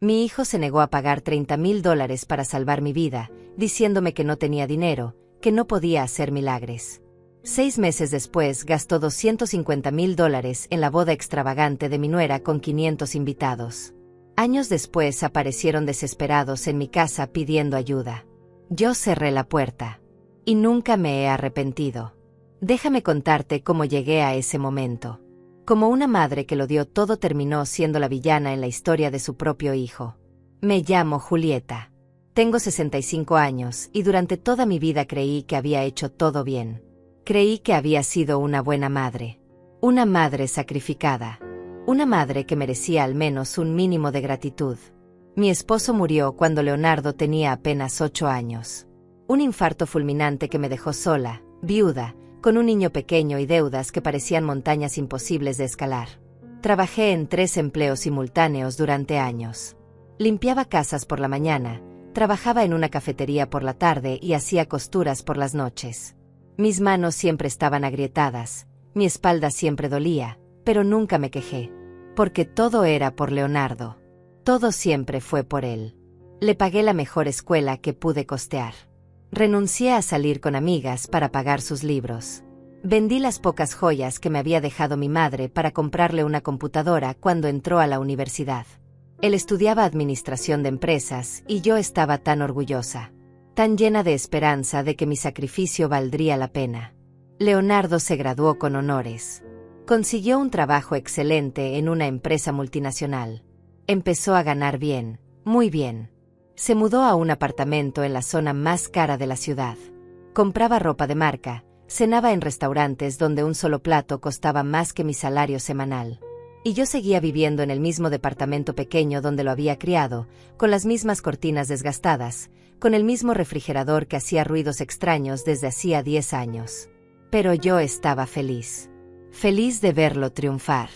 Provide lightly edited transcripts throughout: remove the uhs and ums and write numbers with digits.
Mi hijo se negó a pagar $30,000 para salvar mi vida, diciéndome que no tenía dinero, que no podía hacer milagres. 6 meses después gastó $250,000 en la boda extravagante de mi nuera con 500 invitados. Años después aparecieron desesperados en mi casa pidiendo ayuda. Yo cerré la puerta. Y nunca me he arrepentido. Déjame contarte cómo llegué a ese momento. Como una madre que lo dio todo terminó siendo la villana en la historia de su propio hijo. Me llamo Julieta. Tengo 65 años y durante toda mi vida creí que había hecho todo bien. Creí que había sido una buena madre. Una madre sacrificada. Una madre que merecía al menos un mínimo de gratitud. Mi esposo murió cuando Leonardo tenía apenas 8 años. Un infarto fulminante que me dejó sola, viuda, con un niño pequeño y deudas que parecían montañas imposibles de escalar. Trabajé en 3 empleos simultáneos durante años. Limpiaba casas por la mañana, trabajaba en una cafetería por la tarde y hacía costuras por las noches. Mis manos siempre estaban agrietadas, mi espalda siempre dolía, pero nunca me quejé. Porque todo era por Leonardo. Todo siempre fue por él. Le pagué la mejor escuela que pude costear. Renuncié a salir con amigas para pagar sus libros. Vendí las pocas joyas que me había dejado mi madre para comprarle una computadora cuando entró a la universidad. Él estudiaba administración de empresas y yo estaba tan orgullosa, tan llena de esperanza de que mi sacrificio valdría la pena. Leonardo se graduó con honores. Consiguió un trabajo excelente en una empresa multinacional. Empezó a ganar bien, muy bien. Se mudó a un apartamento en la zona más cara de la ciudad. Compraba ropa de marca, cenaba en restaurantes donde un solo plato costaba más que mi salario semanal. Y yo seguía viviendo en el mismo departamento pequeño donde lo había criado, con las mismas cortinas desgastadas, con el mismo refrigerador que hacía ruidos extraños desde hacía 10 años. Pero yo estaba feliz. Feliz de verlo triunfar.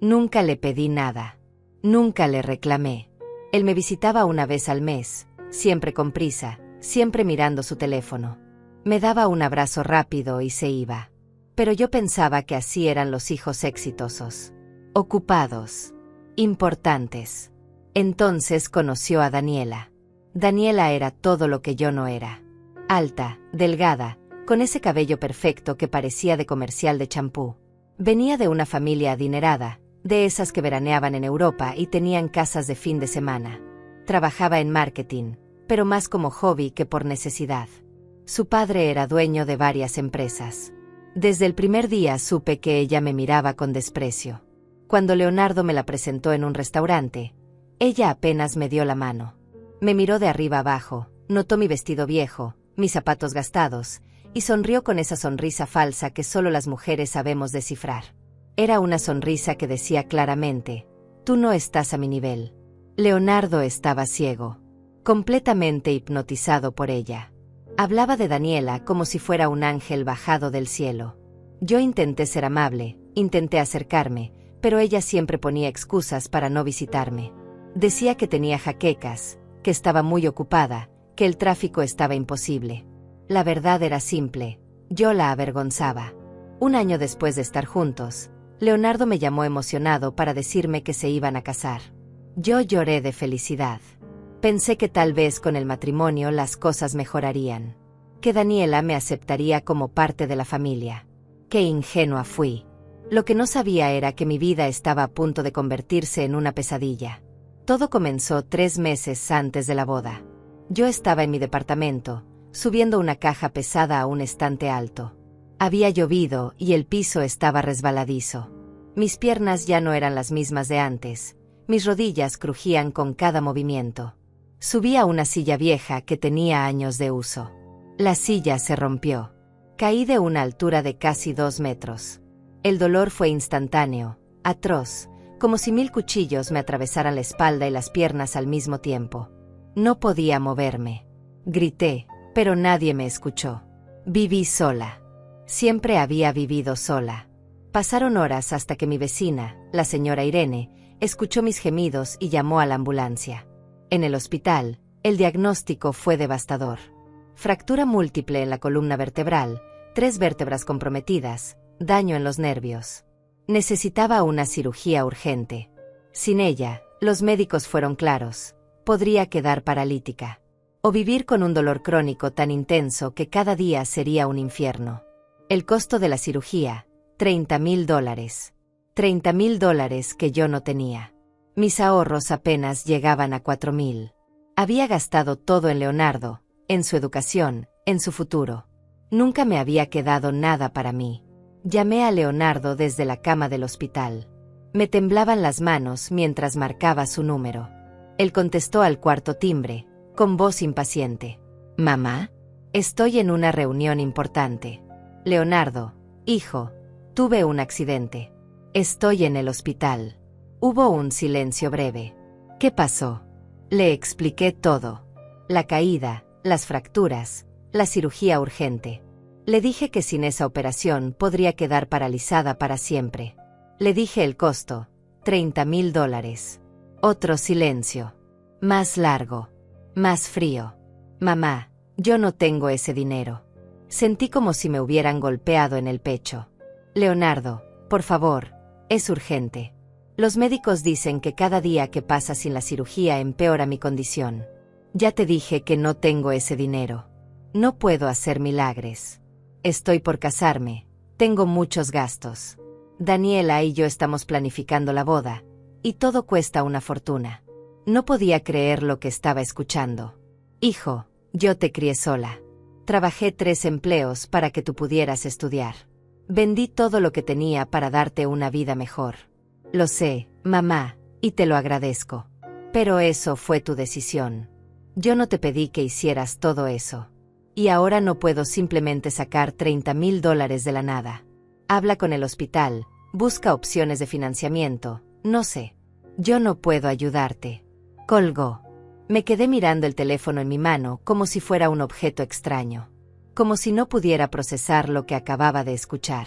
Nunca le pedí nada. Nunca le reclamé. Él me visitaba una vez al mes, siempre con prisa, siempre mirando su teléfono. Me daba un abrazo rápido y se iba. Pero yo pensaba que así eran los hijos exitosos. Ocupados. Importantes. Entonces conoció a Daniela. Daniela era todo lo que yo no era. Alta, delgada, con ese cabello perfecto que parecía de comercial de champú. Venía de una familia adinerada, de esas que veraneaban en Europa y tenían casas de fin de semana. Trabajaba en marketing, pero más como hobby que por necesidad. Su padre era dueño de varias empresas. Desde el primer día supe que ella me miraba con desprecio. Cuando Leonardo me la presentó en un restaurante, ella apenas me dio la mano. Me miró de arriba abajo, notó mi vestido viejo, mis zapatos gastados, y sonrió con esa sonrisa falsa que solo las mujeres sabemos descifrar. Era una sonrisa que decía claramente, tú no estás a mi nivel. Leonardo estaba ciego, completamente hipnotizado por ella. Hablaba de Daniela como si fuera un ángel bajado del cielo. Yo intenté ser amable, intenté acercarme, pero ella siempre ponía excusas para no visitarme. Decía que tenía jaquecas, que estaba muy ocupada, que el tráfico estaba imposible. La verdad era simple, yo la avergonzaba. Un año después de estar juntos, Leonardo me llamó emocionado para decirme que se iban a casar. Yo lloré de felicidad. Pensé que tal vez con el matrimonio las cosas mejorarían. Que Daniela me aceptaría como parte de la familia. Qué ingenua fui. Lo que no sabía era que mi vida estaba a punto de convertirse en una pesadilla. Todo comenzó 3 meses antes de la boda. Yo estaba en mi departamento, subiendo una caja pesada a un estante alto. Había llovido y el piso estaba resbaladizo. Mis piernas ya no eran las mismas de antes. Mis rodillas crujían con cada movimiento. Subí a una silla vieja que tenía años de uso. La silla se rompió. Caí de una altura de casi 2 metros. El dolor fue instantáneo, atroz, como si 1000 cuchillos me atravesaran la espalda y las piernas al mismo tiempo. No podía moverme. Grité, pero nadie me escuchó. Viví sola. Siempre había vivido sola. Pasaron horas hasta que mi vecina, la señora Irene, escuchó mis gemidos y llamó a la ambulancia. En el hospital, el diagnóstico fue devastador. Fractura múltiple en la columna vertebral, 3 vértebras comprometidas, daño en los nervios. Necesitaba una cirugía urgente. Sin ella, Los médicos fueron claros. Podría quedar paralítica. O vivir con un dolor crónico tan intenso que cada día sería un infierno. El costo de la cirugía, $30,000. $30,000 que yo no tenía. Mis ahorros apenas llegaban a 4,000. Había gastado todo en Leonardo, en su educación, en su futuro. Nunca me había quedado nada para mí. Llamé a Leonardo desde la cama del hospital. Me temblaban las manos mientras marcaba su número. Él contestó al cuarto timbre, con voz impaciente. «Mamá, estoy en una reunión importante». «Leonardo, hijo, tuve un accidente. Estoy en el hospital». Hubo un silencio breve. «¿Qué pasó?» Le expliqué todo. La caída, las fracturas, la cirugía urgente. Le dije que sin esa operación podría quedar paralizada para siempre. Le dije el costo, $30,000. Otro silencio. Más largo. Más frío. «Mamá, yo no tengo ese dinero». Sentí como si me hubieran golpeado en el pecho. «Leonardo, por favor, es urgente. Los médicos dicen que cada día que pasa sin la cirugía empeora mi condición. Ya te dije que no tengo ese dinero. No puedo hacer milagres. Estoy por casarme. Tengo muchos gastos. Daniela y yo estamos planificando la boda, y todo cuesta una fortuna». No podía creer lo que estaba escuchando. «Hijo, yo te crié sola. Trabajé 3 empleos para que tú pudieras estudiar. Vendí todo lo que tenía para darte una vida mejor. Lo sé, mamá, y te lo agradezco. Pero eso fue tu decisión. Yo no te pedí que hicieras todo eso. Y ahora no puedo simplemente sacar $30,000 de la nada. Habla con el hospital, busca opciones de financiamiento, no sé. Yo no puedo ayudarte». Colgó. Me quedé mirando el teléfono en mi mano como si fuera un objeto extraño. Como si no pudiera procesar lo que acababa de escuchar.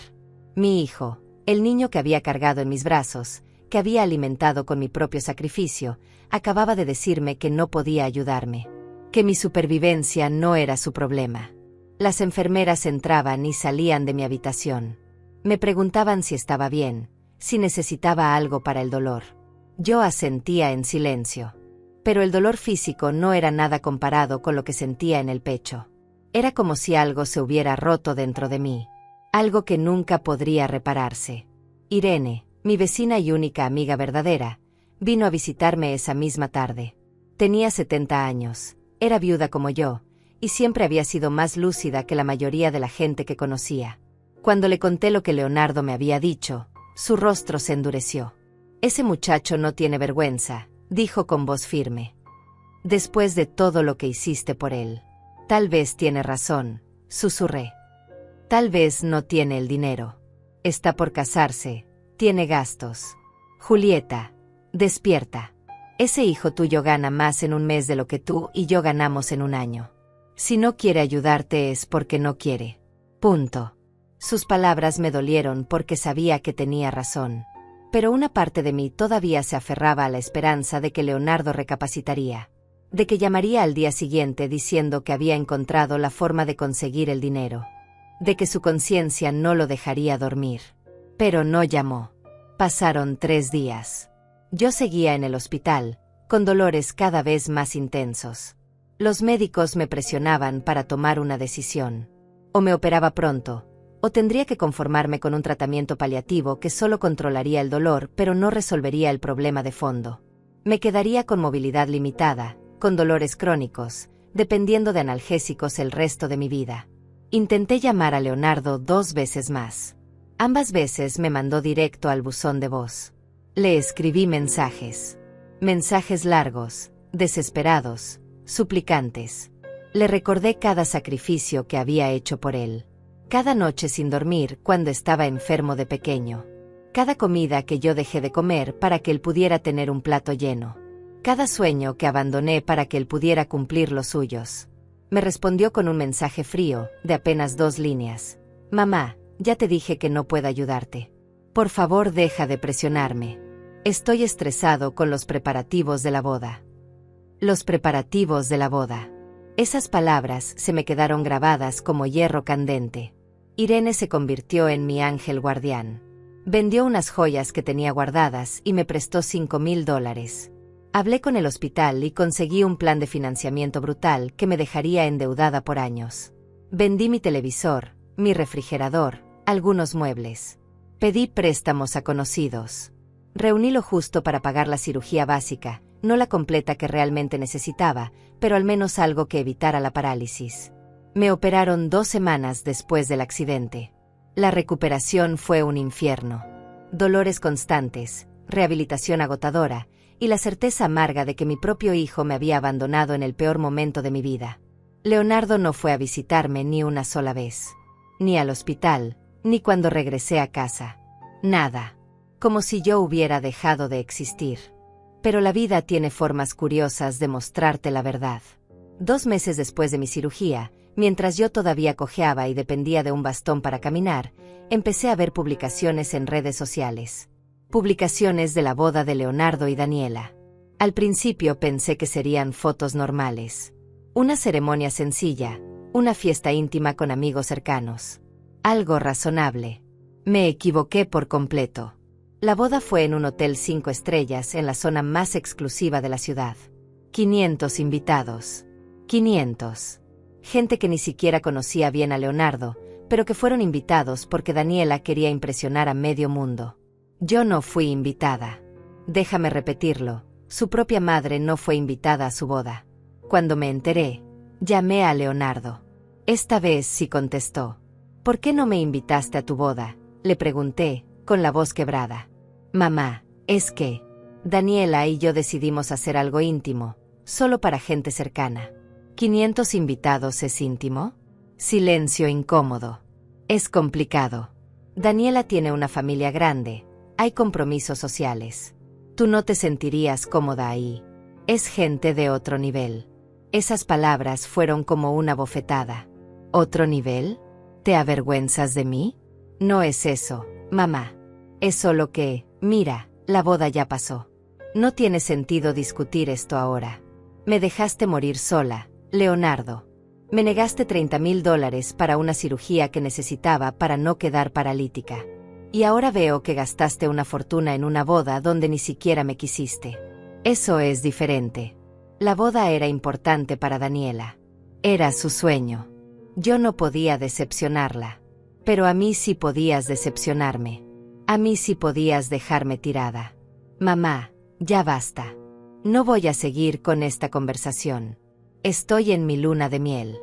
Mi hijo, el niño que había cargado en mis brazos, que había alimentado con mi propio sacrificio, acababa de decirme que no podía ayudarme. Que mi supervivencia no era su problema. Las enfermeras entraban y salían de mi habitación. Me preguntaban si estaba bien, si necesitaba algo para el dolor. Yo asentía en silencio. Pero el dolor físico no era nada comparado con lo que sentía en el pecho. Era como si algo se hubiera roto dentro de mí. Algo que nunca podría repararse. Irene, mi vecina y única amiga verdadera, vino a visitarme esa misma tarde. Tenía 70 años, era viuda como yo, y siempre había sido más lúcida que la mayoría de la gente que conocía. Cuando le conté lo que Leonardo me había dicho, su rostro se endureció. «Ese muchacho no tiene vergüenza», dijo con voz firme. «Después de todo lo que hiciste por él». «Tal vez tiene razón», susurré. «Tal vez no tiene el dinero. Está por casarse, tiene gastos. Julieta, despierta. Ese hijo tuyo gana más en un mes de lo que tú y yo ganamos en un año. Si no quiere ayudarte es porque no quiere. Punto». Sus palabras me dolieron porque sabía que tenía razón. Pero una parte de mí todavía se aferraba a la esperanza de que Leonardo recapacitaría. De que llamaría al día siguiente diciendo que había encontrado la forma de conseguir el dinero. De que su conciencia no lo dejaría dormir. Pero no llamó. Pasaron 3 días. Yo seguía en el hospital, con dolores cada vez más intensos. Los médicos me presionaban para tomar una decisión. O me operaba pronto, o tendría que conformarme con un tratamiento paliativo que solo controlaría el dolor pero no resolvería el problema de fondo. Me quedaría con movilidad limitada, con dolores crónicos, dependiendo de analgésicos el resto de mi vida. Intenté llamar a Leonardo 2 veces más. Ambas veces me mandó directo al buzón de voz. Le escribí mensajes. Mensajes largos, desesperados, suplicantes. Le recordé cada sacrificio que había hecho por él. Cada noche sin dormir cuando estaba enfermo de pequeño. Cada comida que yo dejé de comer para que él pudiera tener un plato lleno. Cada sueño que abandoné para que él pudiera cumplir los suyos. Me respondió con un mensaje frío, de apenas 2 líneas. «Mamá, ya te dije que no puedo ayudarte. Por favor, deja de presionarme. Estoy estresado con los preparativos de la boda». Los preparativos de la boda. Esas palabras se me quedaron grabadas como hierro candente. Irene se convirtió en mi ángel guardián. Vendió unas joyas que tenía guardadas y me prestó $5,000. Hablé con el hospital y conseguí un plan de financiamiento brutal que me dejaría endeudada por años. Vendí mi televisor, mi refrigerador, algunos muebles. Pedí préstamos a conocidos. Reuní lo justo para pagar la cirugía básica, no la completa que realmente necesitaba, pero al menos algo que evitara la parálisis. Me operaron 2 semanas después del accidente. La recuperación fue un infierno. Dolores constantes, rehabilitación agotadora, y la certeza amarga de que mi propio hijo me había abandonado en el peor momento de mi vida. Leonardo no fue a visitarme ni una sola vez. Ni al hospital, ni cuando regresé a casa. Nada. Como si yo hubiera dejado de existir. Pero la vida tiene formas curiosas de mostrarte la verdad. 2 meses después de mi cirugía, mientras yo todavía cojeaba y dependía de un bastón para caminar, empecé a ver publicaciones en redes sociales. Publicaciones de la boda de Leonardo y Daniela. Al principio pensé que serían fotos normales. Una ceremonia sencilla, una fiesta íntima con amigos cercanos. Algo razonable. Me equivoqué por completo. La boda fue en un hotel 5 estrellas en la zona más exclusiva de la ciudad. 500 invitados. 500. Gente que ni siquiera conocía bien a Leonardo, pero que fueron invitados porque Daniela quería impresionar a medio mundo. Yo no fui invitada. Déjame repetirlo, su propia madre no fue invitada a su boda. Cuando me enteré, llamé a Leonardo. Esta vez sí contestó. ¿Por qué no me invitaste a tu boda?, le pregunté, con la voz quebrada. Mamá, es que Daniela y yo decidimos hacer algo íntimo, solo para gente cercana. ¿500 invitados es íntimo? Silencio incómodo. Es complicado. Daniela tiene una familia grande, hay compromisos sociales. Tú no te sentirías cómoda ahí. Es gente de otro nivel. Esas palabras fueron como una bofetada. ¿Otro nivel? ¿Te avergüenzas de mí? No es eso, mamá. Es solo que, mira, la boda ya pasó. No tiene sentido discutir esto ahora. Me dejaste morir sola, Leonardo. Me negaste $30,000 para una cirugía que necesitaba para no quedar paralítica. Y ahora veo que gastaste una fortuna en una boda donde ni siquiera me quisiste. Eso es diferente. La boda era importante para Daniela. Era su sueño. Yo no podía decepcionarla. Pero a mí sí podías decepcionarme. A mí sí podías dejarme tirada. Mamá, ya basta. No voy a seguir con esta conversación. Estoy en mi luna de miel.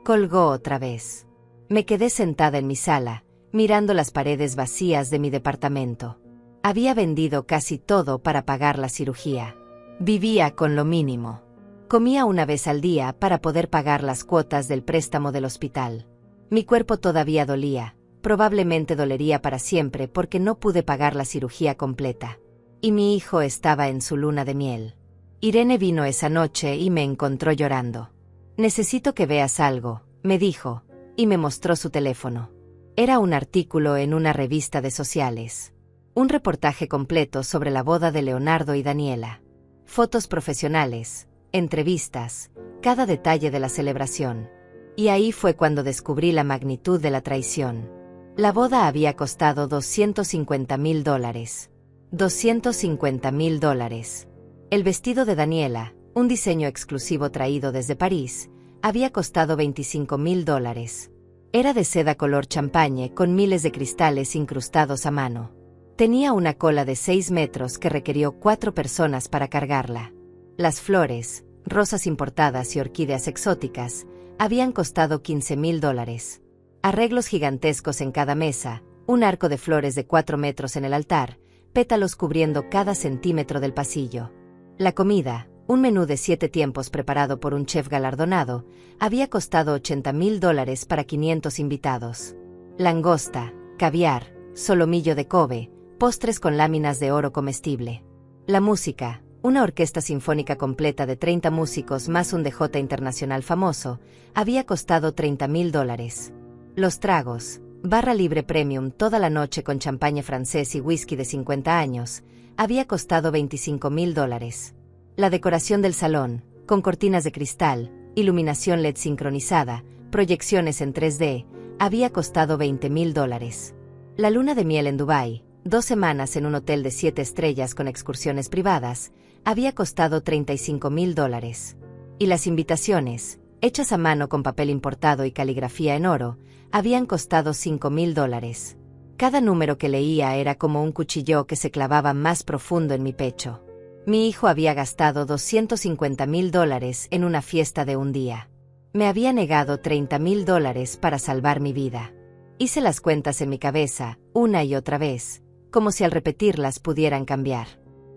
Colgó otra vez. Me quedé sentada en mi sala, mirando las paredes vacías de mi departamento. Había vendido casi todo para pagar la cirugía. Vivía con lo mínimo. Comía una vez al día para poder pagar las cuotas del préstamo del hospital. Mi cuerpo todavía dolía, probablemente dolería para siempre porque no pude pagar la cirugía completa. Y mi hijo estaba en su luna de miel. Irene vino esa noche y me encontró llorando. Necesito que veas algo, me dijo, y me mostró su teléfono. Era un artículo en una revista de sociales. Un reportaje completo sobre la boda de Leonardo y Daniela. Fotos profesionales, entrevistas, cada detalle de la celebración. Y ahí fue cuando descubrí la magnitud de la traición. La boda había costado $250,000. $250,000. El vestido de Daniela, un diseño exclusivo traído desde París, había costado $25,000. Era de seda color champagne con miles de cristales incrustados a mano. Tenía una cola de 6 metros que requirió 4 personas para cargarla. Las flores, rosas importadas y orquídeas exóticas, habían costado $15,000. Arreglos gigantescos en cada mesa, un arco de flores de 4 metros en el altar, pétalos cubriendo cada centímetro del pasillo. La comida, un menú de 7 tiempos preparado por un chef galardonado, había costado $80,000 para 500 invitados. Langosta, caviar, solomillo de Kobe, postres con láminas de oro comestible. La música, una orquesta sinfónica completa de 30 músicos más un DJ internacional famoso, había costado $30,000. Los tragos, barra libre premium toda la noche con champaña francés y whisky de 50 años, había costado $25,000. La decoración del salón, con cortinas de cristal, iluminación LED sincronizada, proyecciones en 3D, había costado $20,000. La luna de miel en Dubái, 2 semanas en un hotel de 7 estrellas con excursiones privadas, había costado $35,000. Y las invitaciones, hechas a mano con papel importado y caligrafía en oro, habían costado $5,000. Cada número que leía era como un cuchillo que se clavaba más profundo en mi pecho. Mi hijo había gastado $250,000 en una fiesta de un día. Me había negado $30,000 para salvar mi vida. Hice las cuentas en mi cabeza, una y otra vez, como si al repetirlas pudieran cambiar.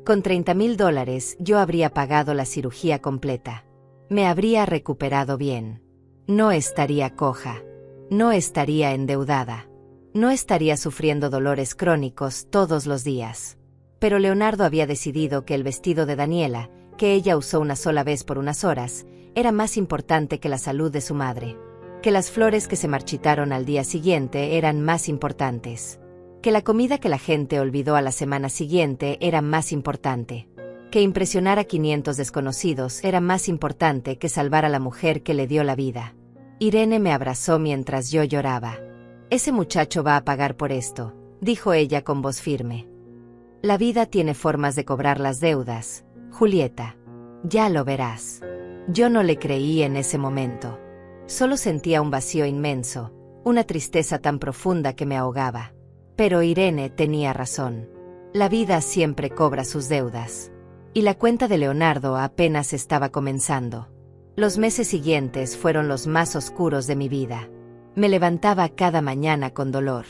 Con $30,000 yo habría pagado la cirugía completa. Me habría recuperado bien. No estaría coja. No estaría endeudada. No estaría sufriendo dolores crónicos todos los días. Pero Leonardo había decidido que el vestido de Daniela, que ella usó una sola vez por unas horas, era más importante que la salud de su madre. Que las flores que se marchitaron al día siguiente eran más importantes. Que la comida que la gente olvidó a la semana siguiente era más importante. Que impresionar a 500 desconocidos era más importante que salvar a la mujer que le dio la vida. Irene me abrazó mientras yo lloraba. «Ese muchacho va a pagar por esto», dijo ella con voz firme. «La vida tiene formas de cobrar las deudas, Julieta. Ya lo verás». Yo no le creí en ese momento. Solo sentía un vacío inmenso, una tristeza tan profunda que me ahogaba. Pero Irene tenía razón. La vida siempre cobra sus deudas. Y la cuenta de Leonardo apenas estaba comenzando. Los meses siguientes fueron los más oscuros de mi vida. Me levantaba cada mañana con dolor.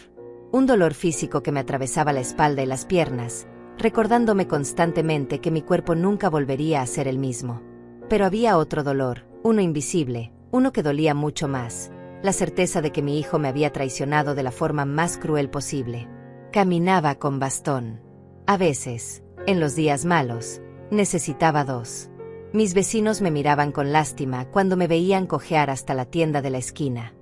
Un dolor físico que me atravesaba la espalda y las piernas, recordándome constantemente que mi cuerpo nunca volvería a ser el mismo. Pero había otro dolor, uno invisible, uno que dolía mucho más, la certeza de que mi hijo me había traicionado de la forma más cruel posible. Caminaba con bastón. A veces, en los días malos, necesitaba dos. Mis vecinos me miraban con lástima cuando me veían cojear hasta la tienda de la esquina.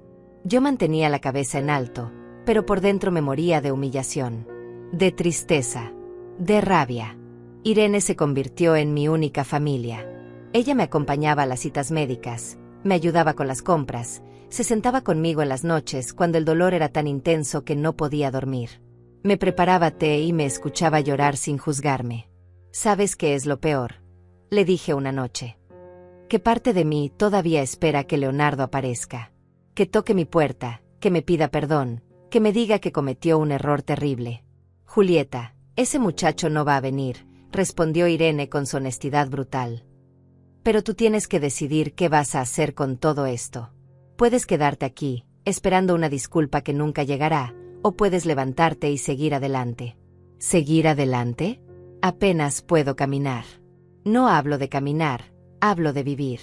Yo mantenía la cabeza en alto, pero por dentro me moría de humillación, de tristeza, de rabia. Irene se convirtió en mi única familia. Ella me acompañaba a las citas médicas, me ayudaba con las compras, se sentaba conmigo en las noches cuando el dolor era tan intenso que no podía dormir. Me preparaba té y me escuchaba llorar sin juzgarme. «¿Sabes qué es lo peor?», le dije una noche. «Que parte de mí todavía espera que Leonardo aparezca. Que toque mi puerta, que me pida perdón, que me diga que cometió un error terrible». «Julieta, ese muchacho no va a venir», respondió Irene con su honestidad brutal. «Pero tú tienes que decidir qué vas a hacer con todo esto. Puedes quedarte aquí, esperando una disculpa que nunca llegará, o puedes levantarte y seguir adelante». ¿Seguir adelante? Apenas puedo caminar. No hablo de caminar, hablo de vivir.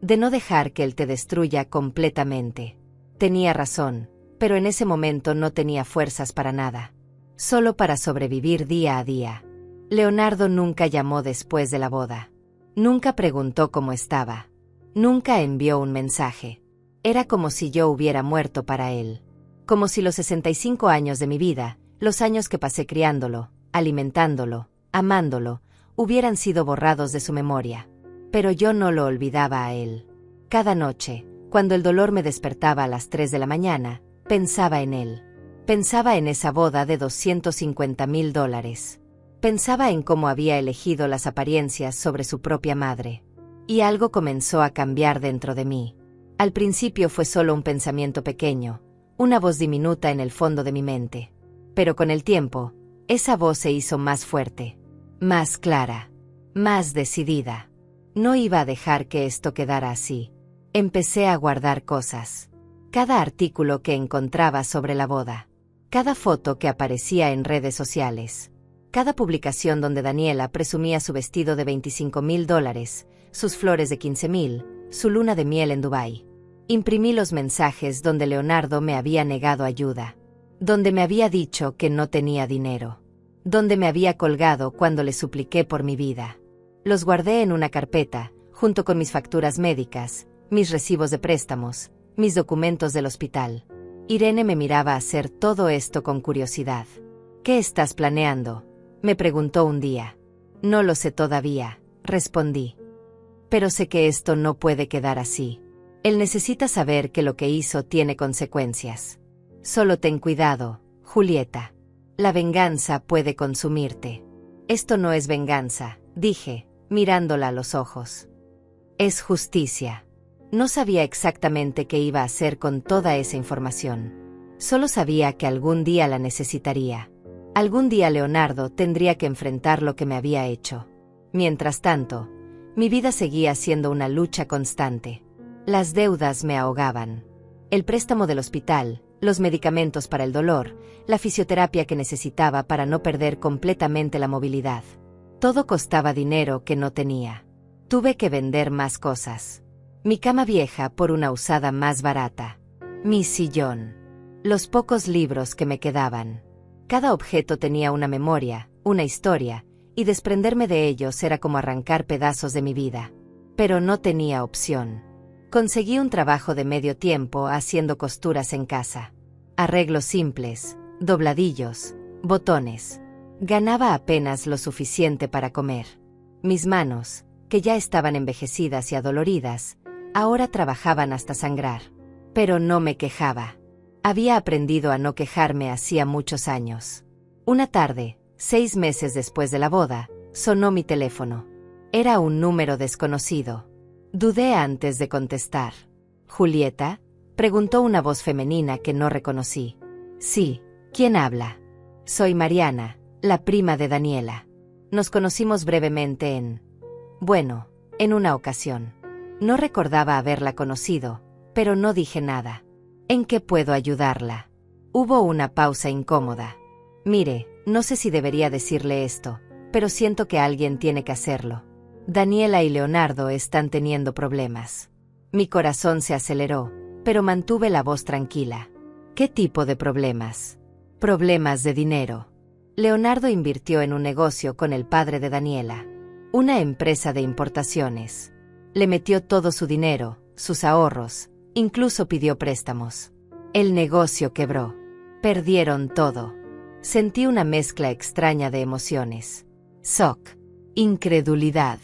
De no dejar que él te destruya completamente. Tenía razón, pero en ese momento no tenía fuerzas para nada. Solo para sobrevivir día a día. Leonardo nunca llamó después de la boda. Nunca preguntó cómo estaba. Nunca envió un mensaje. Era como si yo hubiera muerto para él. Como si los 65 años de mi vida, los años que pasé criándolo, alimentándolo, amándolo, hubieran sido borrados de su memoria. Pero yo no lo olvidaba a él. Cada noche, cuando el dolor me despertaba a las 3 de la mañana, pensaba en él. Pensaba en esa boda de $250,000. Pensaba en cómo había elegido las apariencias sobre su propia madre. Y algo comenzó a cambiar dentro de mí. Al principio fue solo un pensamiento pequeño, una voz diminuta en el fondo de mi mente. Pero con el tiempo, esa voz se hizo más fuerte, más clara, más decidida. No iba a dejar que esto quedara así. Empecé a guardar cosas. Cada artículo que encontraba sobre la boda. Cada foto que aparecía en redes sociales. Cada publicación donde Daniela presumía su vestido de $25,000, sus flores de $15,000, su luna de miel en Dubái. Imprimí los mensajes donde Leonardo me había negado ayuda. Donde me había dicho que no tenía dinero. Donde me había colgado cuando le supliqué por mi vida. Los guardé en una carpeta, junto con mis facturas médicas, mis recibos de préstamos, mis documentos del hospital. Irene me miraba hacer todo esto con curiosidad. «¿Qué estás planeando?», me preguntó un día. «No lo sé todavía», respondí. «Pero sé que esto no puede quedar así. Él necesita saber que lo que hizo tiene consecuencias. Solo ten cuidado, Julieta. La venganza puede consumirte». «Esto no es venganza», dije, mirándola a los ojos. Es justicia. No sabía exactamente qué iba a hacer con toda esa información. Solo sabía que algún día la necesitaría. Algún día Leonardo tendría que enfrentar lo que me había hecho. Mientras tanto, mi vida seguía siendo una lucha constante. Las deudas me ahogaban. El préstamo del hospital, los medicamentos para el dolor, la fisioterapia que necesitaba para no perder completamente la movilidad. Todo costaba dinero que no tenía. Tuve que vender más cosas. Mi cama vieja por una usada más barata. Mi sillón. Los pocos libros que me quedaban. Cada objeto tenía una memoria, una historia, y desprenderme de ellos era como arrancar pedazos de mi vida. Pero no tenía opción. Conseguí un trabajo de medio tiempo haciendo costuras en casa. Arreglos simples, dobladillos, botones. Ganaba apenas lo suficiente para comer. Mis manos, que ya estaban envejecidas y adoloridas, ahora trabajaban hasta sangrar. Pero no me quejaba. Había aprendido a no quejarme hacía muchos años. Una tarde, 6 meses después de la boda, sonó mi teléfono. Era un número desconocido. Dudé antes de contestar. ¿Julieta?, preguntó una voz femenina que no reconocí. Sí, ¿quién habla? Soy Mariana, la prima de Daniela. Nos conocimos brevemente en una ocasión. No recordaba haberla conocido, pero no dije nada. ¿En qué puedo ayudarla? Hubo una pausa incómoda. Mire, no sé si debería decirle esto, pero siento que alguien tiene que hacerlo. Daniela y Leonardo están teniendo problemas. Mi corazón se aceleró, pero mantuve la voz tranquila. ¿Qué tipo de problemas? Problemas de dinero. Leonardo invirtió en un negocio con el padre de Daniela, una empresa de importaciones. Le metió todo su dinero, sus ahorros, incluso pidió préstamos. El negocio quebró. Perdieron todo. Sentí una mezcla extraña de emociones. Shock, incredulidad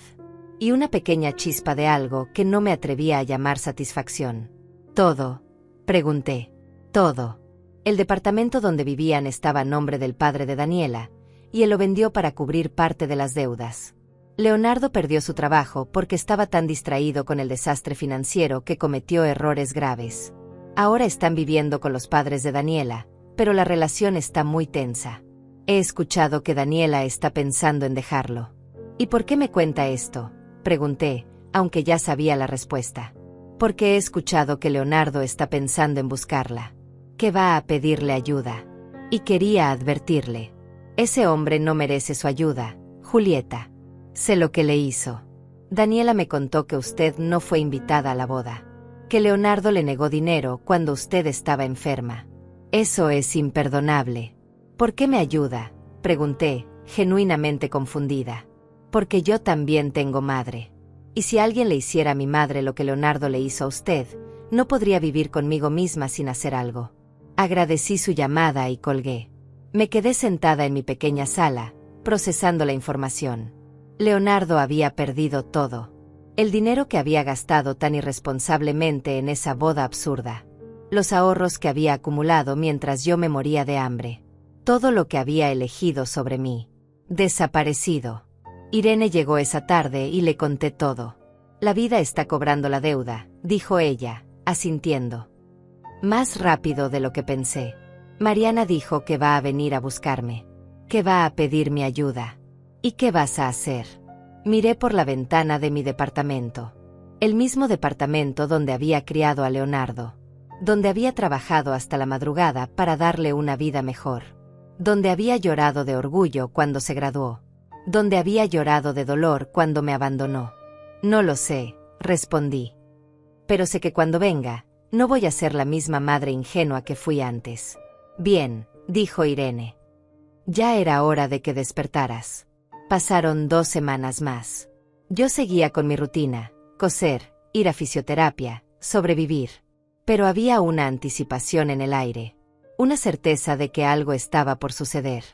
y una pequeña chispa de algo que no me atrevía a llamar satisfacción. ¿Todo? Pregunté. Todo. El departamento donde vivían estaba a nombre del padre de Daniela, y él lo vendió para cubrir parte de las deudas. Leonardo perdió su trabajo porque estaba tan distraído con el desastre financiero que cometió errores graves. Ahora están viviendo con los padres de Daniela, pero la relación está muy tensa. He escuchado que Daniela está pensando en dejarlo. ¿Y por qué me cuenta esto?, pregunté, aunque ya sabía la respuesta. Porque he escuchado que Leonardo está pensando en buscarla, que va a pedirle ayuda. Y quería advertirle. Ese hombre no merece su ayuda, Julieta. Sé lo que le hizo. Daniela me contó que usted no fue invitada a la boda, que Leonardo le negó dinero cuando usted estaba enferma. Eso es imperdonable. ¿Por qué me ayuda?, pregunté, genuinamente confundida. Porque yo también tengo madre. Y si alguien le hiciera a mi madre lo que Leonardo le hizo a usted, no podría vivir conmigo misma sin hacer algo. Agradecí su llamada y colgué. Me quedé sentada en mi pequeña sala, procesando la información. Leonardo había perdido todo. El dinero que había gastado tan irresponsablemente en esa boda absurda. Los ahorros que había acumulado mientras yo me moría de hambre. Todo lo que había elegido sobre mí. Desaparecido. Irene llegó esa tarde y le conté todo. La vida está cobrando la deuda, dijo ella, asintiendo. Más rápido de lo que pensé. Mariana dijo que va a venir a buscarme. Que va a pedir mi ayuda. ¿Y qué vas a hacer? Miré por la ventana de mi departamento. El mismo departamento donde había criado a Leonardo. Donde había trabajado hasta la madrugada para darle una vida mejor. Donde había llorado de orgullo cuando se graduó. Donde había llorado de dolor cuando me abandonó. No lo sé, respondí. Pero sé que cuando venga, no voy a ser la misma madre ingenua que fui antes. Bien, dijo Irene. Ya era hora de que despertaras. Pasaron 2 semanas más. Yo seguía con mi rutina, coser, ir a fisioterapia, sobrevivir. Pero había una anticipación en el aire. Una certeza de que algo estaba por suceder.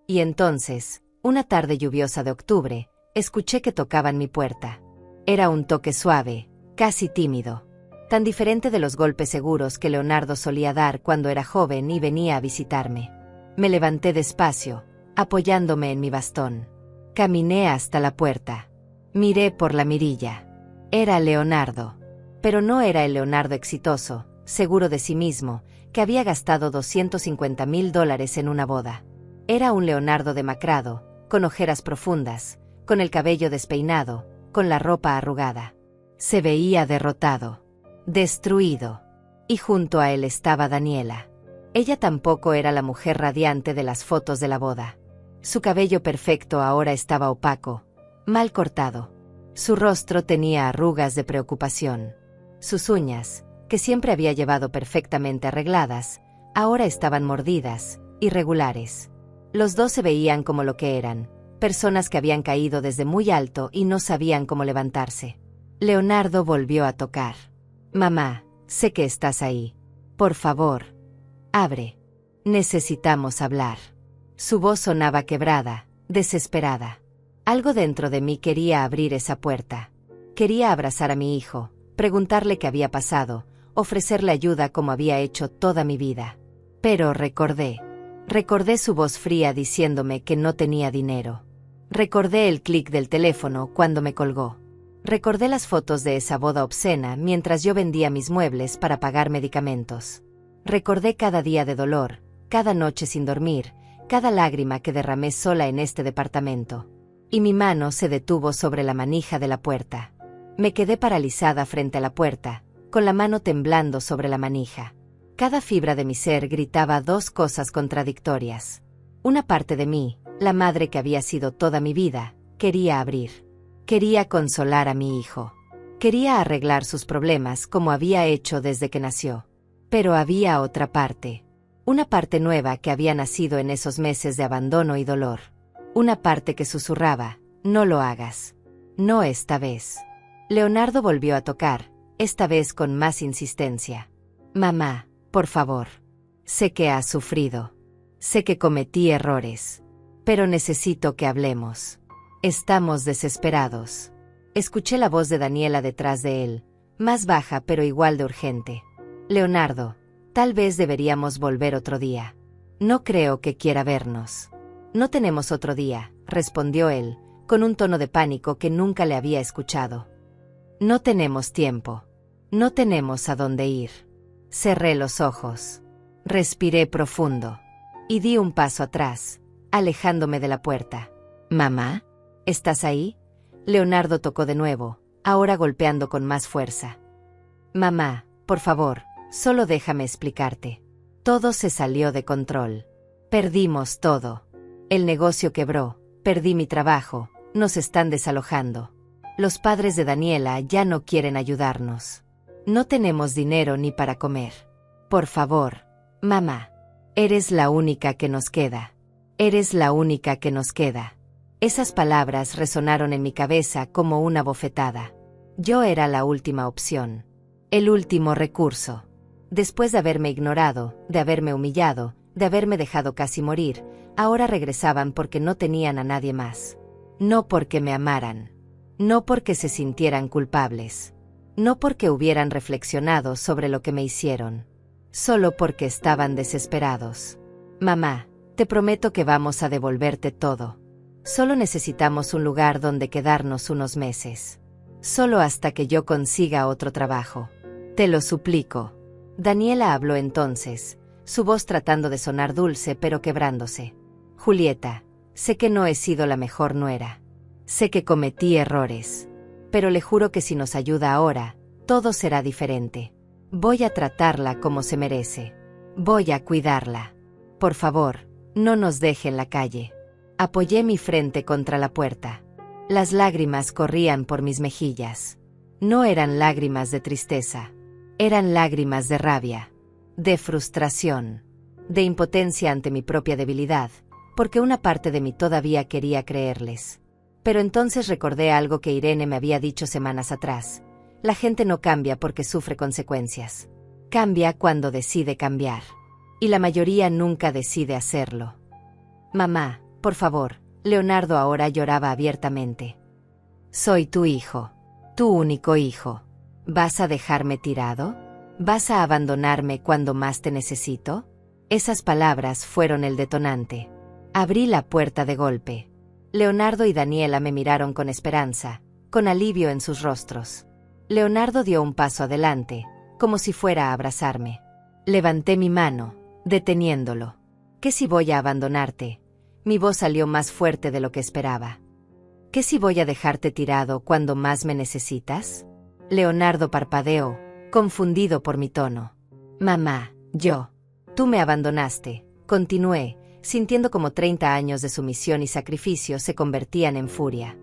Y entonces, una tarde lluviosa de octubre, escuché que tocaban mi puerta. Era un toque suave, casi tímido. Tan diferente de los golpes seguros que Leonardo solía dar cuando era joven y venía a visitarme. Me levanté despacio, apoyándome en mi bastón. Caminé hasta la puerta. Miré por la mirilla. Era Leonardo. Pero no era el Leonardo exitoso, seguro de sí mismo, que había gastado $250,000 en una boda. Era un Leonardo demacrado, con ojeras profundas, con el cabello despeinado, con la ropa arrugada. Se veía derrotado, destruido. Y junto a él estaba Daniela. Ella tampoco era la mujer radiante de las fotos de la boda. Su cabello perfecto ahora estaba opaco, mal cortado. Su rostro tenía arrugas de preocupación. Sus uñas, que siempre había llevado perfectamente arregladas, ahora estaban mordidas, irregulares. Los dos se veían como lo que eran, personas que habían caído desde muy alto y no sabían cómo levantarse. Leonardo volvió a tocar. Mamá, sé que estás ahí. Por favor, abre. Necesitamos hablar. Su voz sonaba quebrada, desesperada. Algo dentro de mí quería abrir esa puerta. Quería abrazar a mi hijo, preguntarle qué había pasado, ofrecerle ayuda como había hecho toda mi vida. Pero recordé su voz fría diciéndome que no tenía dinero. Recordé el clic del teléfono cuando me colgó. Recordé las fotos de esa boda obscena mientras yo vendía mis muebles para pagar medicamentos. Recordé cada día de dolor, cada noche sin dormir, cada lágrima que derramé sola en este departamento. Y mi mano se detuvo sobre la manija de la puerta. Me quedé paralizada frente a la puerta, con la mano temblando sobre la manija. Cada fibra de mi ser gritaba dos cosas contradictorias. Una parte de mí, la madre que había sido toda mi vida, quería abrir. Quería consolar a mi hijo. Quería arreglar sus problemas como había hecho desde que nació. Pero había otra parte. Una parte nueva que había nacido en esos meses de abandono y dolor. Una parte que susurraba, no lo hagas. No esta vez. Leonardo volvió a tocar, esta vez con más insistencia. Mamá, por favor. Sé que has sufrido. Sé que cometí errores. Pero necesito que hablemos. Estamos desesperados. Escuché la voz de Daniela detrás de él, más baja pero igual de urgente. Leonardo, tal vez deberíamos volver otro día. No creo que quiera vernos. No tenemos otro día, respondió él, con un tono de pánico que nunca le había escuchado. No tenemos tiempo. No tenemos a dónde ir. Cerré los ojos. Respiré profundo. Y di un paso atrás, alejándome de la puerta. ¿Mamá? ¿Estás ahí? Leonardo tocó de nuevo, ahora golpeando con más fuerza. Mamá, por favor, solo déjame explicarte. Todo se salió de control. Perdimos todo. El negocio quebró, perdí mi trabajo, nos están desalojando. Los padres de Daniela ya no quieren ayudarnos. No tenemos dinero ni para comer. Por favor, mamá, eres la única que nos queda. Eres la única que nos queda. Esas palabras resonaron en mi cabeza como una bofetada. Yo era la última opción. El último recurso. Después de haberme ignorado, de haberme humillado, de haberme dejado casi morir, ahora regresaban porque no tenían a nadie más. No porque me amaran. No porque se sintieran culpables. No porque hubieran reflexionado sobre lo que me hicieron. Solo porque estaban desesperados. Mamá, te prometo que vamos a devolverte todo. Solo necesitamos un lugar donde quedarnos unos meses. Solo hasta que yo consiga otro trabajo. Te lo suplico. Daniela habló entonces, su voz tratando de sonar dulce pero quebrándose. Julieta, sé que no he sido la mejor nuera. Sé que cometí errores. Pero le juro que si nos ayuda ahora, todo será diferente. Voy a tratarla como se merece. Voy a cuidarla. Por favor, no nos deje en la calle. Apoyé mi frente contra la puerta. Las lágrimas corrían por mis mejillas. No eran lágrimas de tristeza. Eran lágrimas de rabia, de frustración, de impotencia ante mi propia debilidad, porque una parte de mí todavía quería creerles. Pero entonces recordé algo que Irene me había dicho semanas atrás. La gente no cambia porque sufre consecuencias. Cambia cuando decide cambiar. Y la mayoría nunca decide hacerlo. Mamá, por favor, Leonardo ahora lloraba abiertamente. Soy tu hijo. Tu único hijo. ¿Vas a dejarme tirado? ¿Vas a abandonarme cuando más te necesito? Esas palabras fueron el detonante. Abrí la puerta de golpe. Leonardo y Daniela me miraron con esperanza, con alivio en sus rostros. Leonardo dio un paso adelante, como si fuera a abrazarme. Levanté mi mano, deteniéndolo. ¿Qué si voy a abandonarte? Mi voz salió más fuerte de lo que esperaba. ¿Qué si voy a dejarte tirado cuando más me necesitas? Leonardo parpadeó, confundido por mi tono. Mamá, tú me abandonaste, continué, sintiendo como 30 años de sumisión y sacrificio se convertían en furia.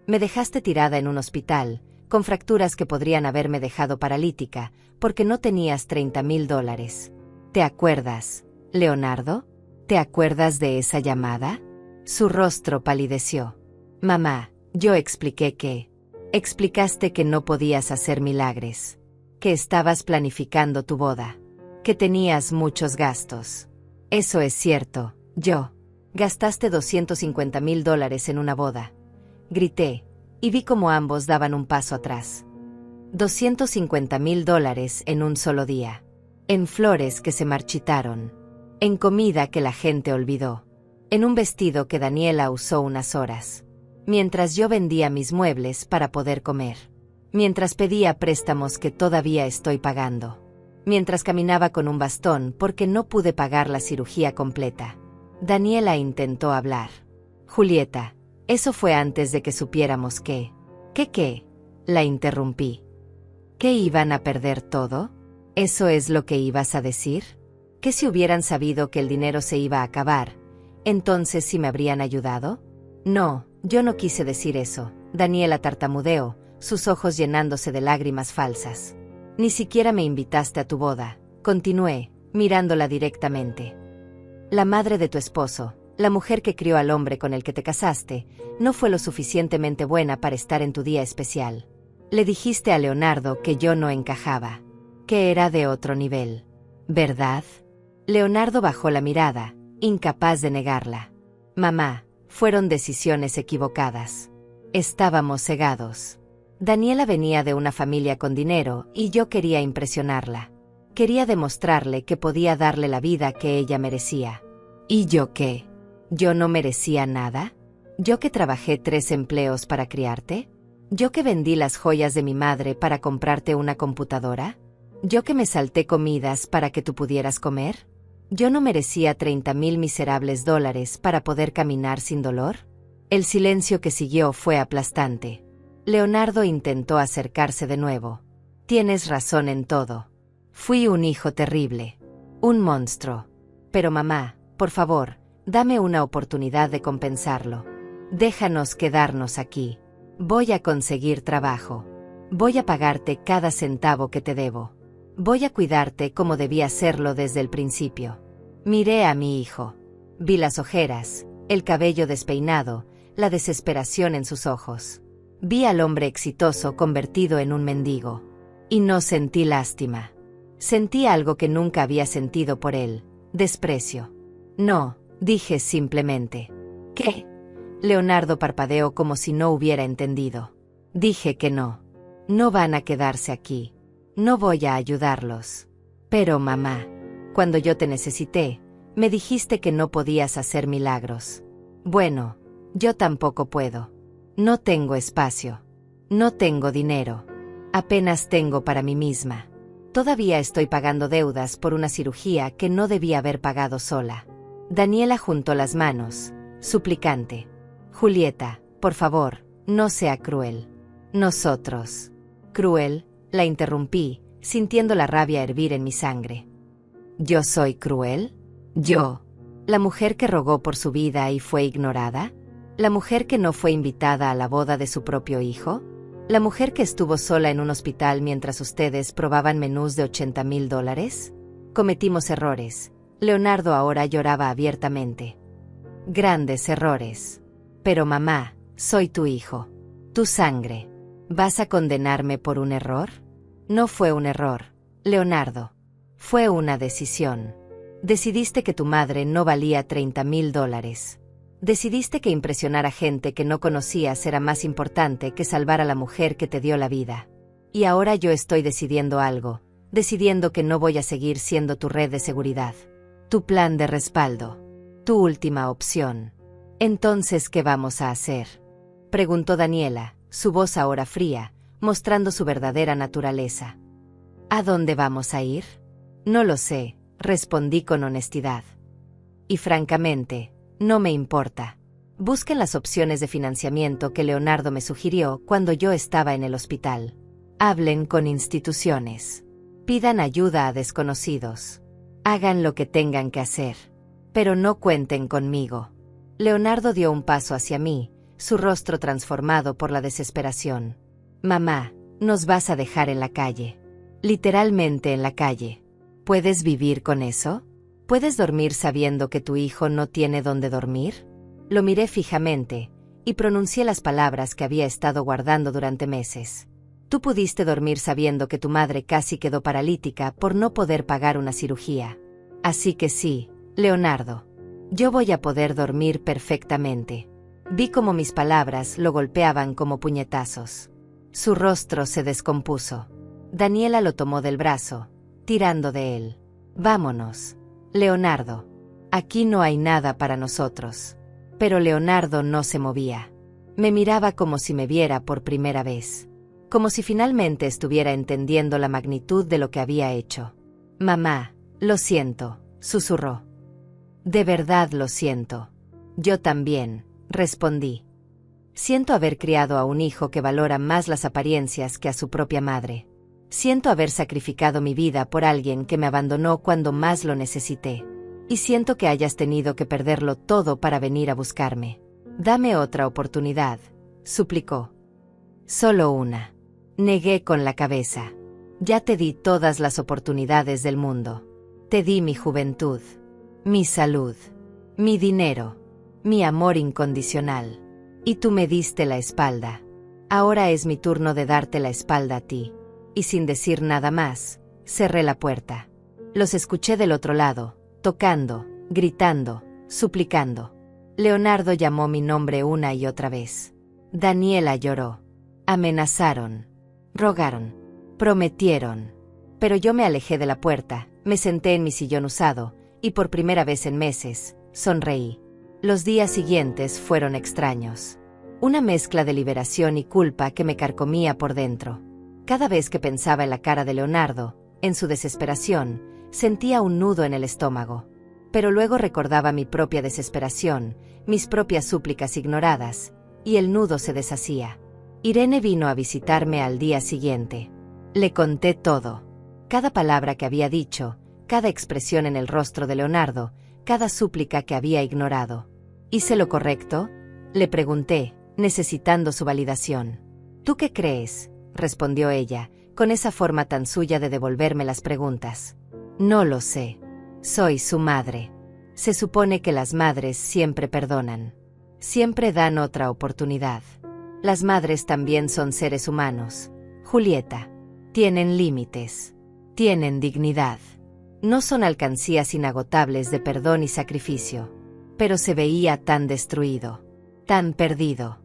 Me dejaste tirada en un hospital, con fracturas que podrían haberme dejado paralítica, porque no tenías $30,000. ¿Te acuerdas, Leonardo? ¿Te acuerdas de esa llamada? Su rostro palideció. Mamá, yo expliqué que... Explicaste que no podías hacer milagres. Que estabas planificando tu boda. Que tenías muchos gastos. Eso es cierto, Gastaste $250,000 en una boda. Grité, y vi cómo ambos daban un paso atrás. $250,000 en un solo día. En flores que se marchitaron. En comida que la gente olvidó. En un vestido que Daniela usó unas horas. Mientras yo vendía mis muebles para poder comer. Mientras pedía préstamos que todavía estoy pagando. Mientras caminaba con un bastón porque no pude pagar la cirugía completa. Daniela intentó hablar. Julieta, eso fue antes de que supiéramos que... ¿Qué? La interrumpí. ¿Que iban a perder todo? ¿Eso es lo que ibas a decir? ¿Que si hubieran sabido que el dinero se iba a acabar, entonces sí me habrían ayudado? No, yo no quise decir eso, Daniela tartamudeó, sus ojos llenándose de lágrimas falsas. Ni siquiera me invitaste a tu boda, continué, mirándola directamente. La madre de tu esposo, la mujer que crió al hombre con el que te casaste, no fue lo suficientemente buena para estar en tu día especial. Le dijiste a Leonardo que yo no encajaba, que era de otro nivel. ¿Verdad? Leonardo bajó la mirada, incapaz de negarla. Mamá, fueron decisiones equivocadas. Estábamos cegados. Daniela venía de una familia con dinero y yo quería impresionarla. Quería demostrarle que podía darle la vida que ella merecía. ¿Y yo qué? ¿Yo no merecía nada? ¿Yo que trabajé 3 empleos para criarte? ¿Yo que vendí las joyas de mi madre para comprarte una computadora? ¿Yo que me salté comidas para que tú pudieras comer? ¿Yo no merecía $30,000 miserables para poder caminar sin dolor? El silencio que siguió fue aplastante. Leonardo intentó acercarse de nuevo. Tienes razón en todo. Fui un hijo terrible. Un monstruo. Pero mamá, por favor, dame una oportunidad de compensarlo. Déjanos quedarnos aquí. Voy a conseguir trabajo. Voy a pagarte cada centavo que te debo. Voy a cuidarte como debí hacerlo desde el principio. Miré a mi hijo. Vi las ojeras, el cabello despeinado, la desesperación en sus ojos. Vi al hombre exitoso convertido en un mendigo. Y no sentí lástima. Sentí algo que nunca había sentido por él, desprecio. No, dije simplemente. ¿Qué? Leonardo parpadeó como si no hubiera entendido. Dije que no. No van a quedarse aquí. No voy a ayudarlos. Pero mamá, cuando yo te necesité, me dijiste que no podías hacer milagros. Bueno, yo tampoco puedo. No tengo espacio. No tengo dinero. Apenas tengo para mí misma. Todavía estoy pagando deudas por una cirugía que no debía haber pagado sola. Daniela juntó las manos, suplicante. Julieta, por favor, no sea cruel. Nosotros. ¿Cruel? La interrumpí, sintiendo la rabia hervir en mi sangre. ¿Yo soy cruel? ¿Yo? ¿La mujer que rogó por su vida y fue ignorada? ¿La mujer que no fue invitada a la boda de su propio hijo? ¿La mujer que estuvo sola en un hospital mientras ustedes probaban menús de $80,000? Cometimos errores. Leonardo ahora lloraba abiertamente. Grandes errores. Pero mamá, soy tu hijo. Tu sangre. ¿Vas a condenarme por un error? No fue un error, Leonardo. Fue una decisión. Decidiste que tu madre no valía $30,000. Decidiste que impresionar a gente que no conocías era más importante que salvar a la mujer que te dio la vida. Y ahora yo estoy decidiendo algo, decidiendo que no voy a seguir siendo tu red de seguridad. Tu plan de respaldo. Tu última opción. Entonces, ¿qué vamos a hacer? Preguntó Daniela, su voz ahora fría, mostrando su verdadera naturaleza. ¿A dónde vamos a ir? No lo sé, respondí con honestidad. Y francamente, no me importa. Busquen las opciones de financiamiento que Leonardo me sugirió cuando yo estaba en el hospital. Hablen con instituciones. Pidan ayuda a desconocidos. Hagan lo que tengan que hacer. Pero no cuenten conmigo. Leonardo dio un paso hacia mí, su rostro transformado por la desesperación. Mamá, nos vas a dejar en la calle. Literalmente en la calle. ¿Puedes vivir con eso? ¿Puedes dormir sabiendo que tu hijo no tiene dónde dormir? Lo miré fijamente, y pronuncié las palabras que había estado guardando durante meses. Tú pudiste dormir sabiendo que tu madre casi quedó paralítica por no poder pagar una cirugía. Así que sí, Leonardo. Yo voy a poder dormir perfectamente. Vi cómo mis palabras lo golpeaban como puñetazos. Su rostro se descompuso. Daniela lo tomó del brazo, tirando de él. Vámonos. Leonardo. Aquí no hay nada para nosotros. Pero Leonardo no se movía. Me miraba como si me viera por primera vez. Como si finalmente estuviera entendiendo la magnitud de lo que había hecho. Mamá, lo siento, susurró. De verdad lo siento. Yo también, respondí. Siento haber criado a un hijo que valora más las apariencias que a su propia madre. Siento haber sacrificado mi vida por alguien que me abandonó cuando más lo necesité. Y siento que hayas tenido que perderlo todo para venir a buscarme. Dame otra oportunidad, suplicó. Solo una. Negué con la cabeza. Ya te di todas las oportunidades del mundo. Te di mi juventud, mi salud, mi dinero, mi amor incondicional. Y tú me diste la espalda. Ahora es mi turno de darte la espalda a ti. Y sin decir nada más, cerré la puerta. Los escuché del otro lado, tocando, gritando, suplicando. Leonardo llamó mi nombre una y otra vez. Daniela lloró. Amenazaron. Rogaron. Prometieron. Pero yo me alejé de la puerta, me senté en mi sillón usado, y por primera vez en meses, sonreí. Los días siguientes fueron extraños. Una mezcla de liberación y culpa que me carcomía por dentro. Cada vez que pensaba en la cara de Leonardo, en su desesperación, sentía un nudo en el estómago. Pero luego recordaba mi propia desesperación, mis propias súplicas ignoradas, y el nudo se deshacía. Irene vino a visitarme al día siguiente. Le conté todo. Cada palabra que había dicho, cada expresión en el rostro de Leonardo, cada súplica que había ignorado. ¿Hice lo correcto? Le pregunté, necesitando su validación. ¿Tú qué crees?, respondió ella, con esa forma tan suya de devolverme las preguntas. No lo sé. Soy su madre. Se supone que las madres siempre perdonan. Siempre dan otra oportunidad. Las madres también son seres humanos. Julieta. Tienen límites. Tienen dignidad. No son alcancías inagotables de perdón y sacrificio. Pero se veía tan destruido. Tan perdido.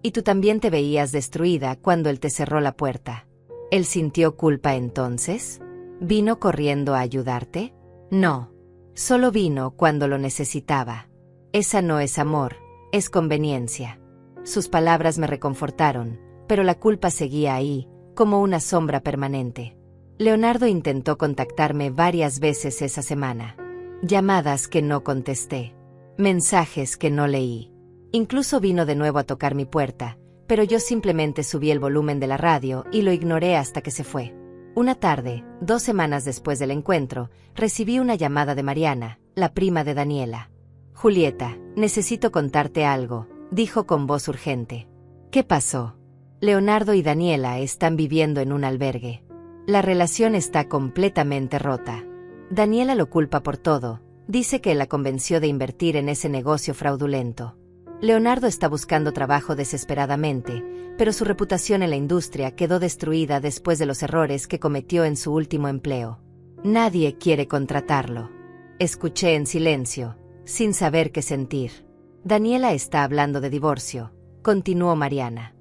Y tú también te veías destruida cuando él te cerró la puerta. ¿Él sintió culpa entonces? ¿Vino corriendo a ayudarte? No. Solo vino cuando lo necesitaba. Esa no es amor, es conveniencia. Sus palabras me reconfortaron, pero la culpa seguía ahí, como una sombra permanente. Leonardo intentó contactarme varias veces esa semana. Llamadas que no contesté. Mensajes que no leí. Incluso vino de nuevo a tocar mi puerta, pero yo simplemente subí el volumen de la radio y lo ignoré hasta que se fue. Una tarde, 2 semanas después del encuentro, recibí una llamada de Mariana, la prima de Daniela. Julieta, necesito contarte algo, dijo con voz urgente. ¿Qué pasó? Leonardo y Daniela están viviendo en un albergue. La relación está completamente rota. Daniela lo culpa por todo, dice que él la convenció de invertir en ese negocio fraudulento. Leonardo está buscando trabajo desesperadamente, pero su reputación en la industria quedó destruida después de los errores que cometió en su último empleo. Nadie quiere contratarlo. Escuché en silencio, sin saber qué sentir. Daniela está hablando de divorcio, continuó Mariana.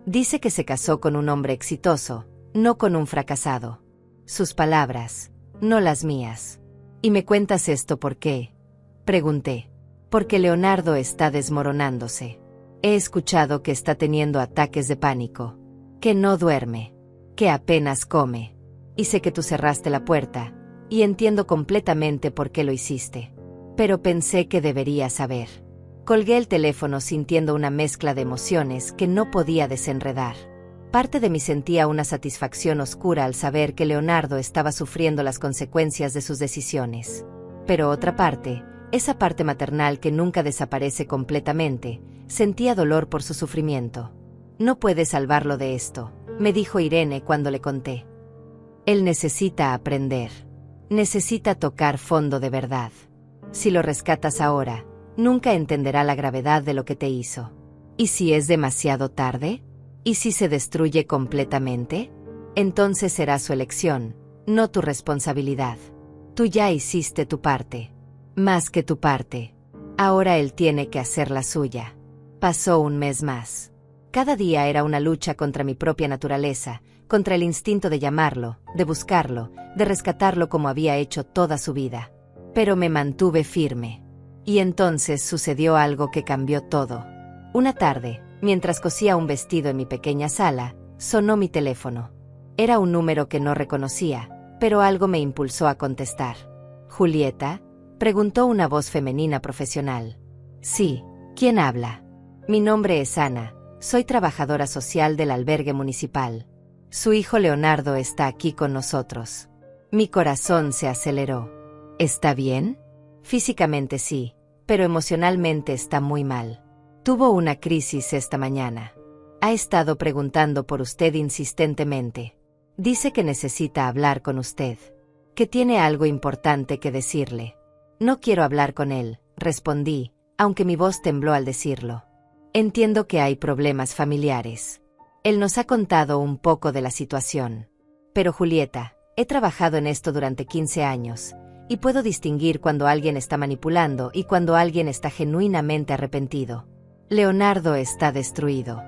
Dice que se casó con un hombre exitoso, no con un fracasado. Sus palabras, no las mías. ¿Y me cuentas esto por qué?, pregunté. Porque Leonardo está desmoronándose. He escuchado que está teniendo ataques de pánico, que no duerme, que apenas come. Y sé que tú cerraste la puerta, y entiendo completamente por qué lo hiciste. Pero pensé que debería saber. Colgué el teléfono sintiendo una mezcla de emociones que no podía desenredar. Parte de mí sentía una satisfacción oscura al saber que Leonardo estaba sufriendo las consecuencias de sus decisiones. Pero otra parte, esa parte maternal que nunca desaparece completamente, sentía dolor por su sufrimiento. No puedes salvarlo de esto, me dijo Irene cuando le conté. Él necesita aprender. Necesita tocar fondo de verdad. Si lo rescatas ahora, nunca entenderá la gravedad de lo que te hizo. ¿Y si es demasiado tarde? ¿Y si se destruye completamente? Entonces será su elección, no tu responsabilidad. Tú ya hiciste tu parte. Más que tu parte. Ahora él tiene que hacer la suya. Pasó un mes más. Cada día era una lucha contra mi propia naturaleza, contra el instinto de llamarlo, de buscarlo, de rescatarlo como había hecho toda su vida. Pero me mantuve firme. Y entonces sucedió algo que cambió todo. Una tarde, mientras cosía un vestido en mi pequeña sala, sonó mi teléfono. Era un número que no reconocía, pero algo me impulsó a contestar. ¿Julieta?, preguntó una voz femenina profesional. Sí, ¿quién habla? Mi nombre es Ana, soy trabajadora social del albergue municipal. Su hijo Leonardo está aquí con nosotros. Mi corazón se aceleró. ¿Está bien? Físicamente sí, pero emocionalmente está muy mal. Tuvo una crisis esta mañana. Ha estado preguntando por usted insistentemente. Dice que necesita hablar con usted, que tiene algo importante que decirle. No quiero hablar con él, respondí, aunque mi voz tembló al decirlo. Entiendo que hay problemas familiares. Él nos ha contado un poco de la situación. Pero Julieta, he trabajado en esto durante 15 años, y puedo distinguir cuando alguien está manipulando y cuando alguien está genuinamente arrepentido. Leonardo está destruido.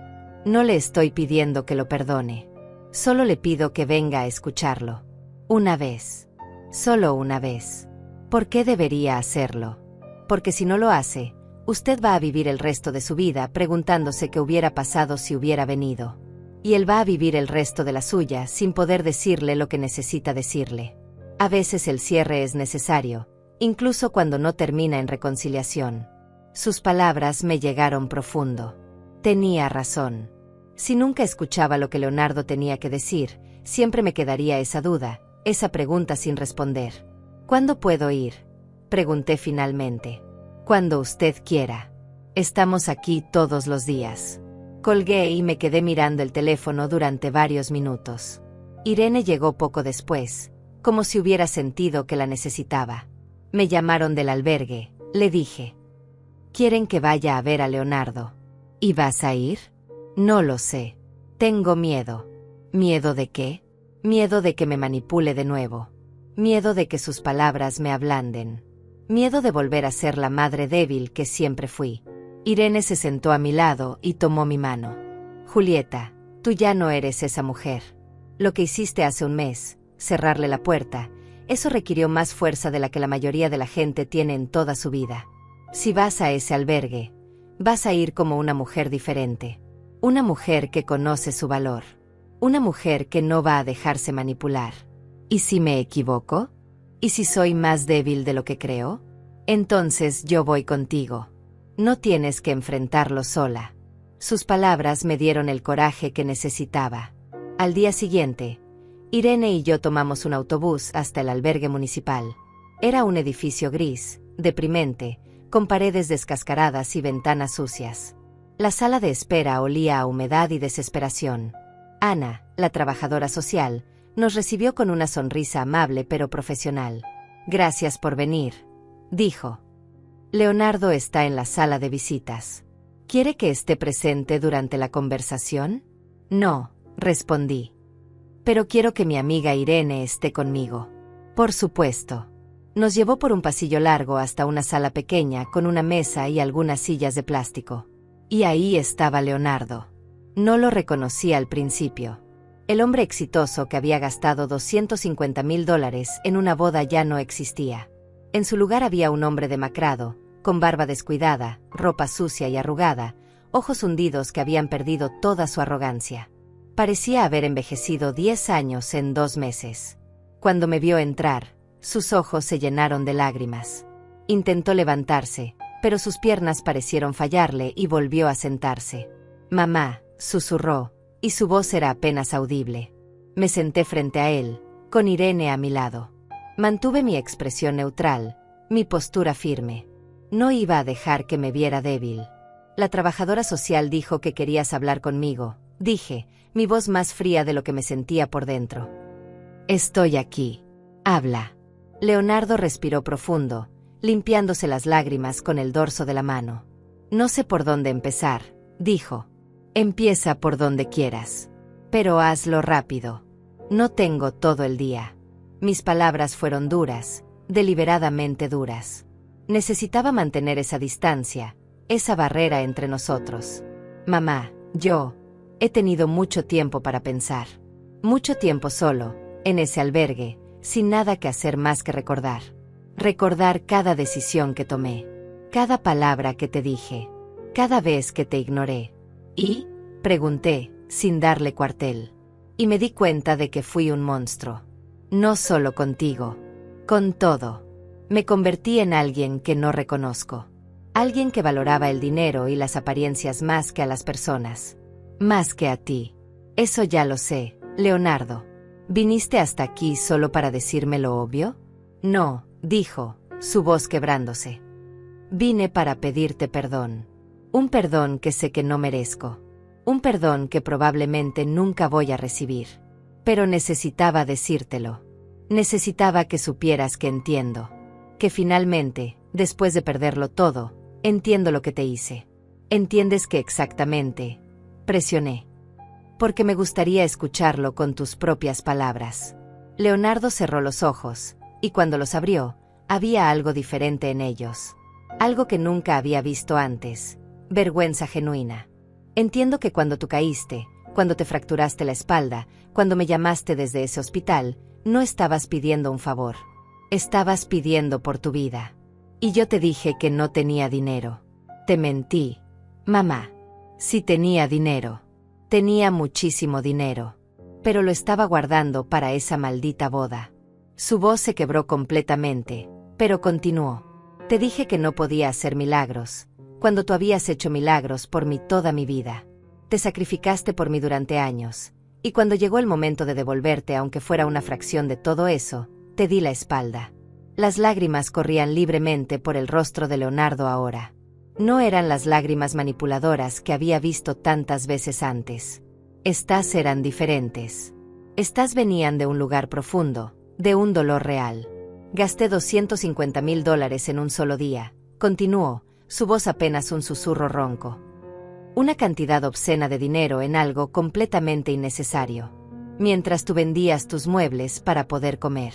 No le estoy pidiendo que lo perdone. Solo le pido que venga a escucharlo. Una vez. Solo una vez. ¿Por qué debería hacerlo? Porque si no lo hace, usted va a vivir el resto de su vida preguntándose qué hubiera pasado si hubiera venido. Y él va a vivir el resto de la suya sin poder decirle lo que necesita decirle. A veces el cierre es necesario, incluso cuando no termina en reconciliación. Sus palabras me llegaron profundo. Tenía razón. Si nunca escuchaba lo que Leonardo tenía que decir, siempre me quedaría esa duda, esa pregunta sin responder. ¿Cuándo puedo ir?, pregunté finalmente. Cuando usted quiera. Estamos aquí todos los días. Colgué y me quedé mirando el teléfono durante varios minutos. Irene llegó poco después, como si hubiera sentido que la necesitaba. Me llamaron del albergue, le dije. Quieren que vaya a ver a Leonardo. ¿Y vas a ir? No lo sé. Tengo miedo. ¿Miedo de qué? Miedo de que me manipule de nuevo. Miedo de que sus palabras me ablanden. Miedo de volver a ser la madre débil que siempre fui. Irene se sentó a mi lado y tomó mi mano. Julieta, tú ya no eres esa mujer. Lo que hiciste hace un mes, cerrarle la puerta, eso requirió más fuerza de la que la mayoría de la gente tiene en toda su vida. Si vas a ese albergue, vas a ir como una mujer diferente. Una mujer que conoce su valor. Una mujer que no va a dejarse manipular. ¿Y si me equivoco? ¿Y si soy más débil de lo que creo? Entonces yo voy contigo. No tienes que enfrentarlo sola. Sus palabras me dieron el coraje que necesitaba. Al día siguiente, Irene y yo tomamos un autobús hasta el albergue municipal. Era un edificio gris, deprimente, con paredes descascaradas y ventanas sucias. La sala de espera olía a humedad y desesperación. Ana, la trabajadora social, nos recibió con una sonrisa amable pero profesional. Gracias por venir, dijo. Leonardo está en la sala de visitas. ¿Quiere que esté presente durante la conversación? No, respondí. Pero quiero que mi amiga Irene esté conmigo. Por supuesto. Nos llevó por un pasillo largo hasta una sala pequeña con una mesa y algunas sillas de plástico. Y ahí estaba Leonardo. No lo reconocí al principio. El hombre exitoso que había gastado $250,000 en una boda ya no existía. En su lugar había un hombre demacrado, con barba descuidada, ropa sucia y arrugada, ojos hundidos que habían perdido toda su arrogancia. Parecía haber envejecido 10 años en 2 meses. Cuando me vio entrar, sus ojos se llenaron de lágrimas. Intentó levantarse, pero sus piernas parecieron fallarle y volvió a sentarse. «Mamá», susurró, y su voz era apenas audible. Me senté frente a él, con Irene a mi lado. Mantuve mi expresión neutral, mi postura firme. No iba a dejar que me viera débil. «La trabajadora social dijo que querías hablar conmigo», dije, mi voz más fría de lo que me sentía por dentro. «Estoy aquí. Habla». Leonardo respiró profundo, limpiándose las lágrimas con el dorso de la mano. «No sé por dónde empezar», dijo. «Empieza por donde quieras. Pero hazlo rápido. No tengo todo el día». Mis palabras fueron duras, deliberadamente duras. Necesitaba mantener esa distancia, esa barrera entre nosotros. «Mamá, yo he tenido mucho tiempo para pensar. Mucho tiempo solo, en ese albergue, sin nada que hacer más que recordar. Recordar cada decisión que tomé, cada palabra que te dije, cada vez que te ignoré. ¿Y?», pregunté, sin darle cuartel. Y me di cuenta de que fui un monstruo. No solo contigo, con todo. Me convertí en alguien que no reconozco. Alguien que valoraba el dinero y las apariencias más que a las personas. Más que a ti. Eso ya lo sé, Leonardo. ¿Viniste hasta aquí solo para decirme lo obvio? No, dijo, su voz quebrándose. Vine para pedirte perdón. Un perdón que sé que no merezco. Un perdón que probablemente nunca voy a recibir. Pero necesitaba decírtelo. Necesitaba que supieras que entiendo. Que finalmente, después de perderlo todo, entiendo lo que te hice. ¿Entiendes que exactamente? Presioné. Porque me gustaría escucharlo con tus propias palabras. Leonardo cerró los ojos, y cuando los abrió, había algo diferente en ellos. Algo que nunca había visto antes. Vergüenza genuina. Entiendo que cuando tú caíste, cuando te fracturaste la espalda, cuando me llamaste desde ese hospital, no estabas pidiendo un favor. Estabas pidiendo por tu vida. Y yo te dije que no tenía dinero. Te mentí. Mamá. Sí tenía dinero. Tenía muchísimo dinero. Pero lo estaba guardando para esa maldita boda. Su voz se quebró completamente, pero continuó. Te dije que no podía hacer milagros, cuando tú habías hecho milagros por mí toda mi vida. Te sacrificaste por mí durante años, y cuando llegó el momento de devolverte aunque fuera una fracción de todo eso, te di la espalda. Las lágrimas corrían libremente por el rostro de Leonardo ahora. No eran las lágrimas manipuladoras que había visto tantas veces antes. Estas eran diferentes. Estas venían de un lugar profundo, de un dolor real. Gasté $250,000 en un solo día, continuó, su voz apenas un susurro ronco. Una cantidad obscena de dinero en algo completamente innecesario. Mientras tú vendías tus muebles para poder comer.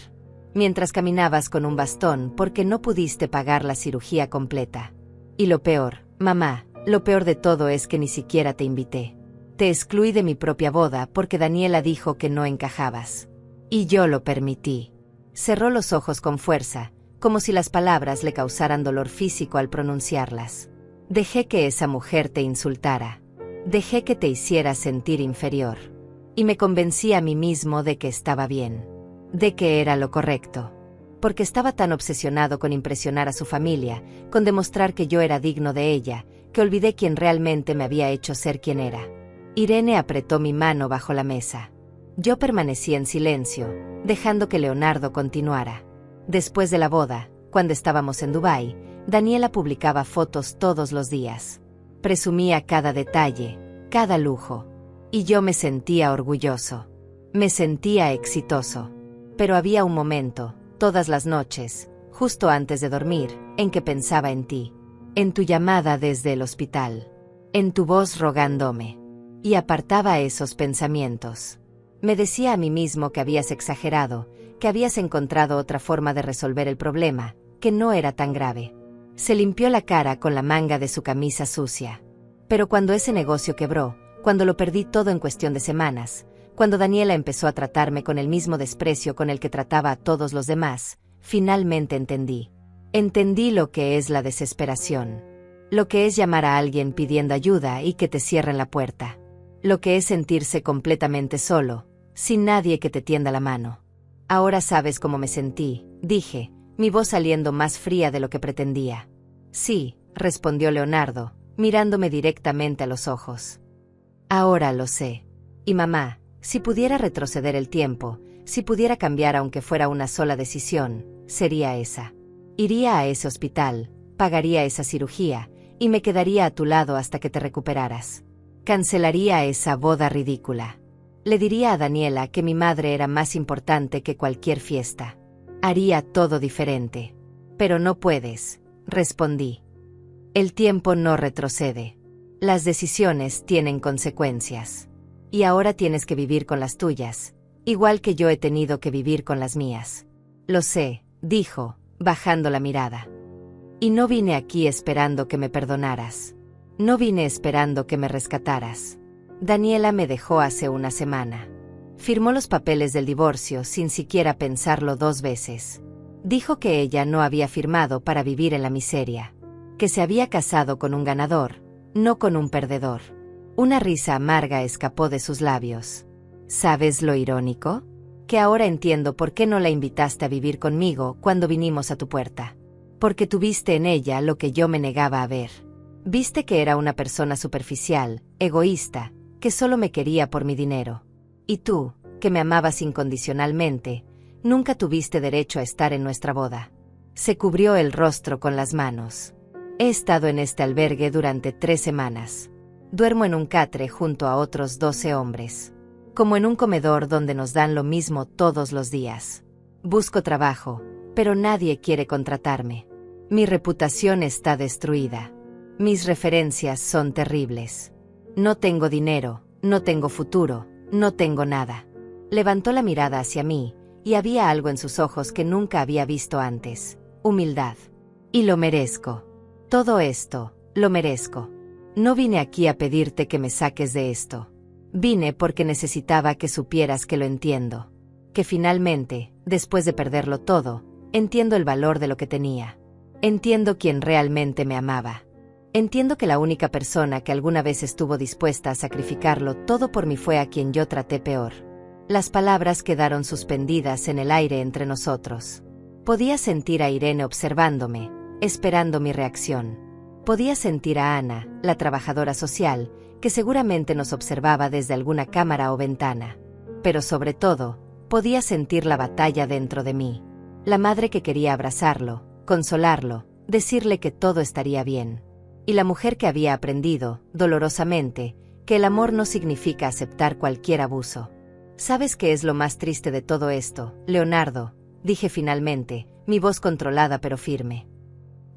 Mientras caminabas con un bastón porque no pudiste pagar la cirugía completa. Y lo peor, mamá, lo peor de todo es que ni siquiera te invité. Te excluí de mi propia boda porque Daniela dijo que no encajabas. Y yo lo permití. Cerró los ojos con fuerza, como si las palabras le causaran dolor físico al pronunciarlas. Dejé que esa mujer te insultara. Dejé que te hiciera sentir inferior. Y me convencí a mí mismo de que estaba bien. De que era lo correcto. Porque estaba tan obsesionado con impresionar a su familia, con demostrar que yo era digno de ella, que olvidé quién realmente me había hecho ser quien era. Irene apretó mi mano bajo la mesa. Yo permanecí en silencio, dejando que Leonardo continuara. Después de la boda, cuando estábamos en Dubái, Daniela publicaba fotos todos los días. Presumía cada detalle, cada lujo. Y yo me sentía orgulloso. Me sentía exitoso. Pero había un momento, todas las noches, justo antes de dormir, en que pensaba en ti. En tu llamada desde el hospital. En tu voz rogándome. Y apartaba esos pensamientos. Me decía a mí mismo que habías exagerado, que habías encontrado otra forma de resolver el problema, que no era tan grave. Se limpió la cara con la manga de su camisa sucia. Pero cuando ese negocio quebró, cuando lo perdí todo en cuestión de semanas, cuando Daniela empezó a tratarme con el mismo desprecio con el que trataba a todos los demás, finalmente entendí. Entendí lo que es la desesperación. Lo que es llamar a alguien pidiendo ayuda y que te cierren la puerta. Lo que es sentirse completamente solo, sin nadie que te tienda la mano. Ahora sabes cómo me sentí, dije, mi voz saliendo más fría de lo que pretendía. Sí, respondió Leonardo, mirándome directamente a los ojos. Ahora lo sé. Y mamá, si pudiera retroceder el tiempo, si pudiera cambiar aunque fuera una sola decisión, sería esa. Iría a ese hospital, pagaría esa cirugía, y me quedaría a tu lado hasta que te recuperaras. Cancelaría esa boda ridícula. Le diría a Daniela que mi madre era más importante que cualquier fiesta. Haría todo diferente. Pero no puedes, respondí. El tiempo no retrocede. Las decisiones tienen consecuencias. Y ahora tienes que vivir con las tuyas, igual que yo he tenido que vivir con las mías. Lo sé, dijo, bajando la mirada. Y no vine aquí esperando que me perdonaras. No vine esperando que me rescataras. Daniela me dejó hace una semana. Firmó los papeles del divorcio sin siquiera pensarlo 2 veces. Dijo que ella no había firmado para vivir en la miseria. Que se había casado con un ganador, no con un perdedor. Una risa amarga escapó de sus labios. ¿Sabes lo irónico? Que ahora entiendo por qué no la invitaste a vivir conmigo cuando vinimos a tu puerta. Porque tuviste en ella lo que yo me negaba a ver. Viste que era una persona superficial, egoísta, que solo me quería por mi dinero. Y tú, que me amabas incondicionalmente, nunca tuviste derecho a estar en nuestra boda. Se cubrió el rostro con las manos. He estado en este albergue durante 3 semanas. Duermo en un catre junto a otros 12 hombres. Como en un comedor donde nos dan lo mismo todos los días. Busco trabajo, pero nadie quiere contratarme. Mi reputación está destruida. Mis referencias son terribles. No tengo dinero, no tengo futuro, no tengo nada. Levantó la mirada hacia mí, y había algo en sus ojos que nunca había visto antes. Humildad. Y lo merezco. Todo esto, lo merezco. No vine aquí a pedirte que me saques de esto. Vine porque necesitaba que supieras que lo entiendo. Que finalmente, después de perderlo todo, entiendo el valor de lo que tenía. Entiendo quién realmente me amaba. Entiendo que la única persona que alguna vez estuvo dispuesta a sacrificarlo todo por mí fue a quien yo traté peor. Las palabras quedaron suspendidas en el aire entre nosotros. Podía sentir a Irene observándome, esperando mi reacción. Podía sentir a Ana, la trabajadora social, que seguramente nos observaba desde alguna cámara o ventana. Pero sobre todo, podía sentir la batalla dentro de mí. La madre que quería abrazarlo, consolarlo, decirle que todo estaría bien. Y la mujer que había aprendido, dolorosamente, que el amor no significa aceptar cualquier abuso. ¿Sabes qué es lo más triste de todo esto, Leonardo? Dije finalmente, mi voz controlada pero firme.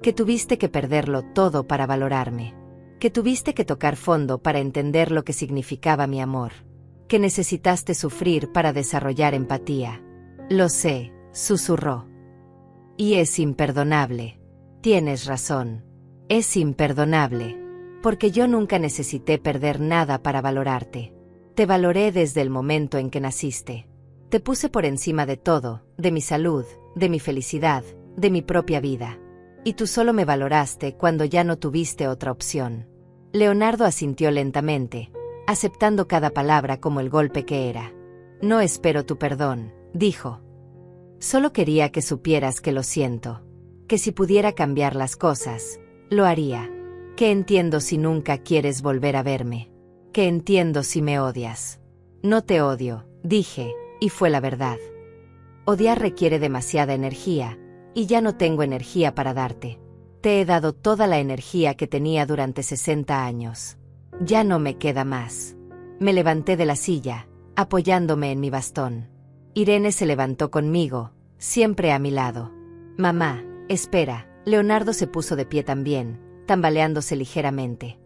Que tuviste que perderlo todo para valorarme. Que tuviste que tocar fondo para entender lo que significaba mi amor. Que necesitaste sufrir para desarrollar empatía. Lo sé, susurró. Y es imperdonable. Tienes razón. Es imperdonable. Porque yo nunca necesité perder nada para valorarte. Te valoré desde el momento en que naciste. Te puse por encima de todo, de mi salud, de mi felicidad, de mi propia vida. Y tú solo me valoraste cuando ya no tuviste otra opción. Leonardo asintió lentamente, aceptando cada palabra como el golpe que era. No espero tu perdón, dijo. Solo quería que supieras que lo siento. Que si pudiera cambiar las cosas, lo haría. Que entiendo si nunca quieres volver a verme. Que entiendo si me odias. No te odio, dije, y fue la verdad. Odiar requiere demasiada energía, y ya no tengo energía para darte. Te he dado toda la energía que tenía durante 60 años. Ya no me queda más. Me levanté de la silla, apoyándome en mi bastón. Irene se levantó conmigo, siempre a mi lado. Mamá, espera. Leonardo se puso de pie también, tambaleándose ligeramente.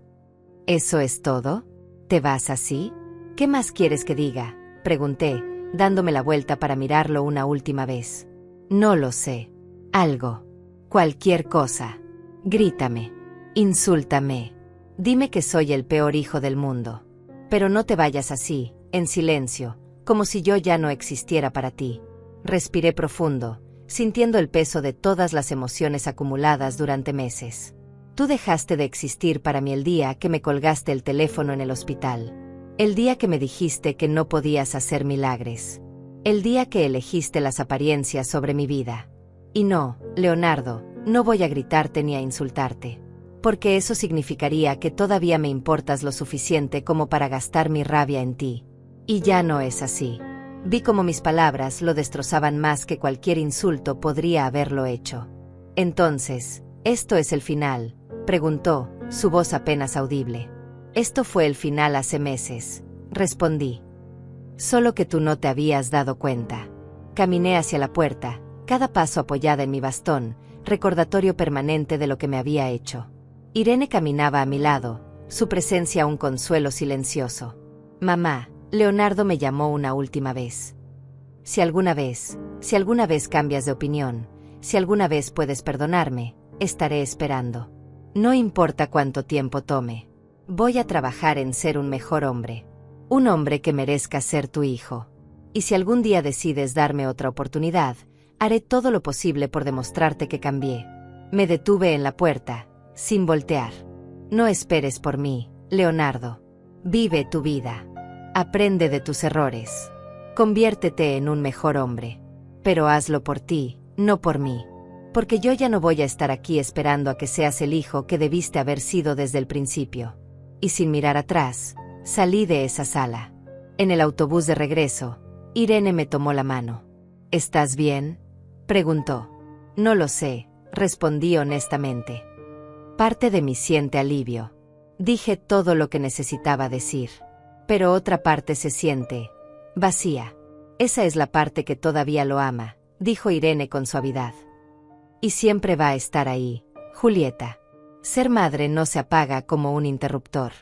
¿Eso es todo? ¿Te vas así? ¿Qué más quieres que diga? Pregunté, dándome la vuelta para mirarlo una última vez. No lo sé. Algo. Cualquier cosa. Grítame. Insúltame. Dime que soy el peor hijo del mundo. Pero no te vayas así, en silencio, como si yo ya no existiera para ti. Respiré profundo, sintiendo el peso de todas las emociones acumuladas durante meses. Tú dejaste de existir para mí el día que me colgaste el teléfono en el hospital. El día que me dijiste que no podías hacer milagres. El día que elegiste las apariencias sobre mi vida. Y no, Leonardo, no voy a gritarte ni a insultarte. Porque eso significaría que todavía me importas lo suficiente como para gastar mi rabia en ti. Y ya no es así. Vi como mis palabras lo destrozaban más que cualquier insulto podría haberlo hecho. Entonces, ¿esto es el final?, preguntó, su voz apenas audible. Esto fue el final hace meses, respondí. Solo que tú no te habías dado cuenta. Caminé hacia la puerta, cada paso apoyada en mi bastón, recordatorio permanente de lo que me había hecho. Irene caminaba a mi lado, su presencia un consuelo silencioso. Mamá, Leonardo me llamó una última vez. Si alguna vez cambias de opinión, si alguna vez puedes perdonarme, estaré esperando. No importa cuánto tiempo tome. Voy a trabajar en ser un mejor hombre. Un hombre que merezca ser tu hijo. Y si algún día decides darme otra oportunidad, haré todo lo posible por demostrarte que cambié. Me detuve en la puerta, sin voltear. No esperes por mí, Leonardo. Vive tu vida. Aprende de tus errores. Conviértete en un mejor hombre. Pero hazlo por ti, no por mí. Porque yo ya no voy a estar aquí esperando a que seas el hijo que debiste haber sido desde el principio. Y sin mirar atrás, salí de esa sala. En el autobús de regreso, Irene me tomó la mano. ¿Estás bien?, preguntó. No lo sé, respondí honestamente. Parte de mí siente alivio. Dije todo lo que necesitaba decir. Pero otra parte se siente vacía. Esa es la parte que todavía lo ama, dijo Irene con suavidad. Y siempre va a estar ahí, Julieta. Ser madre no se apaga como un interruptor.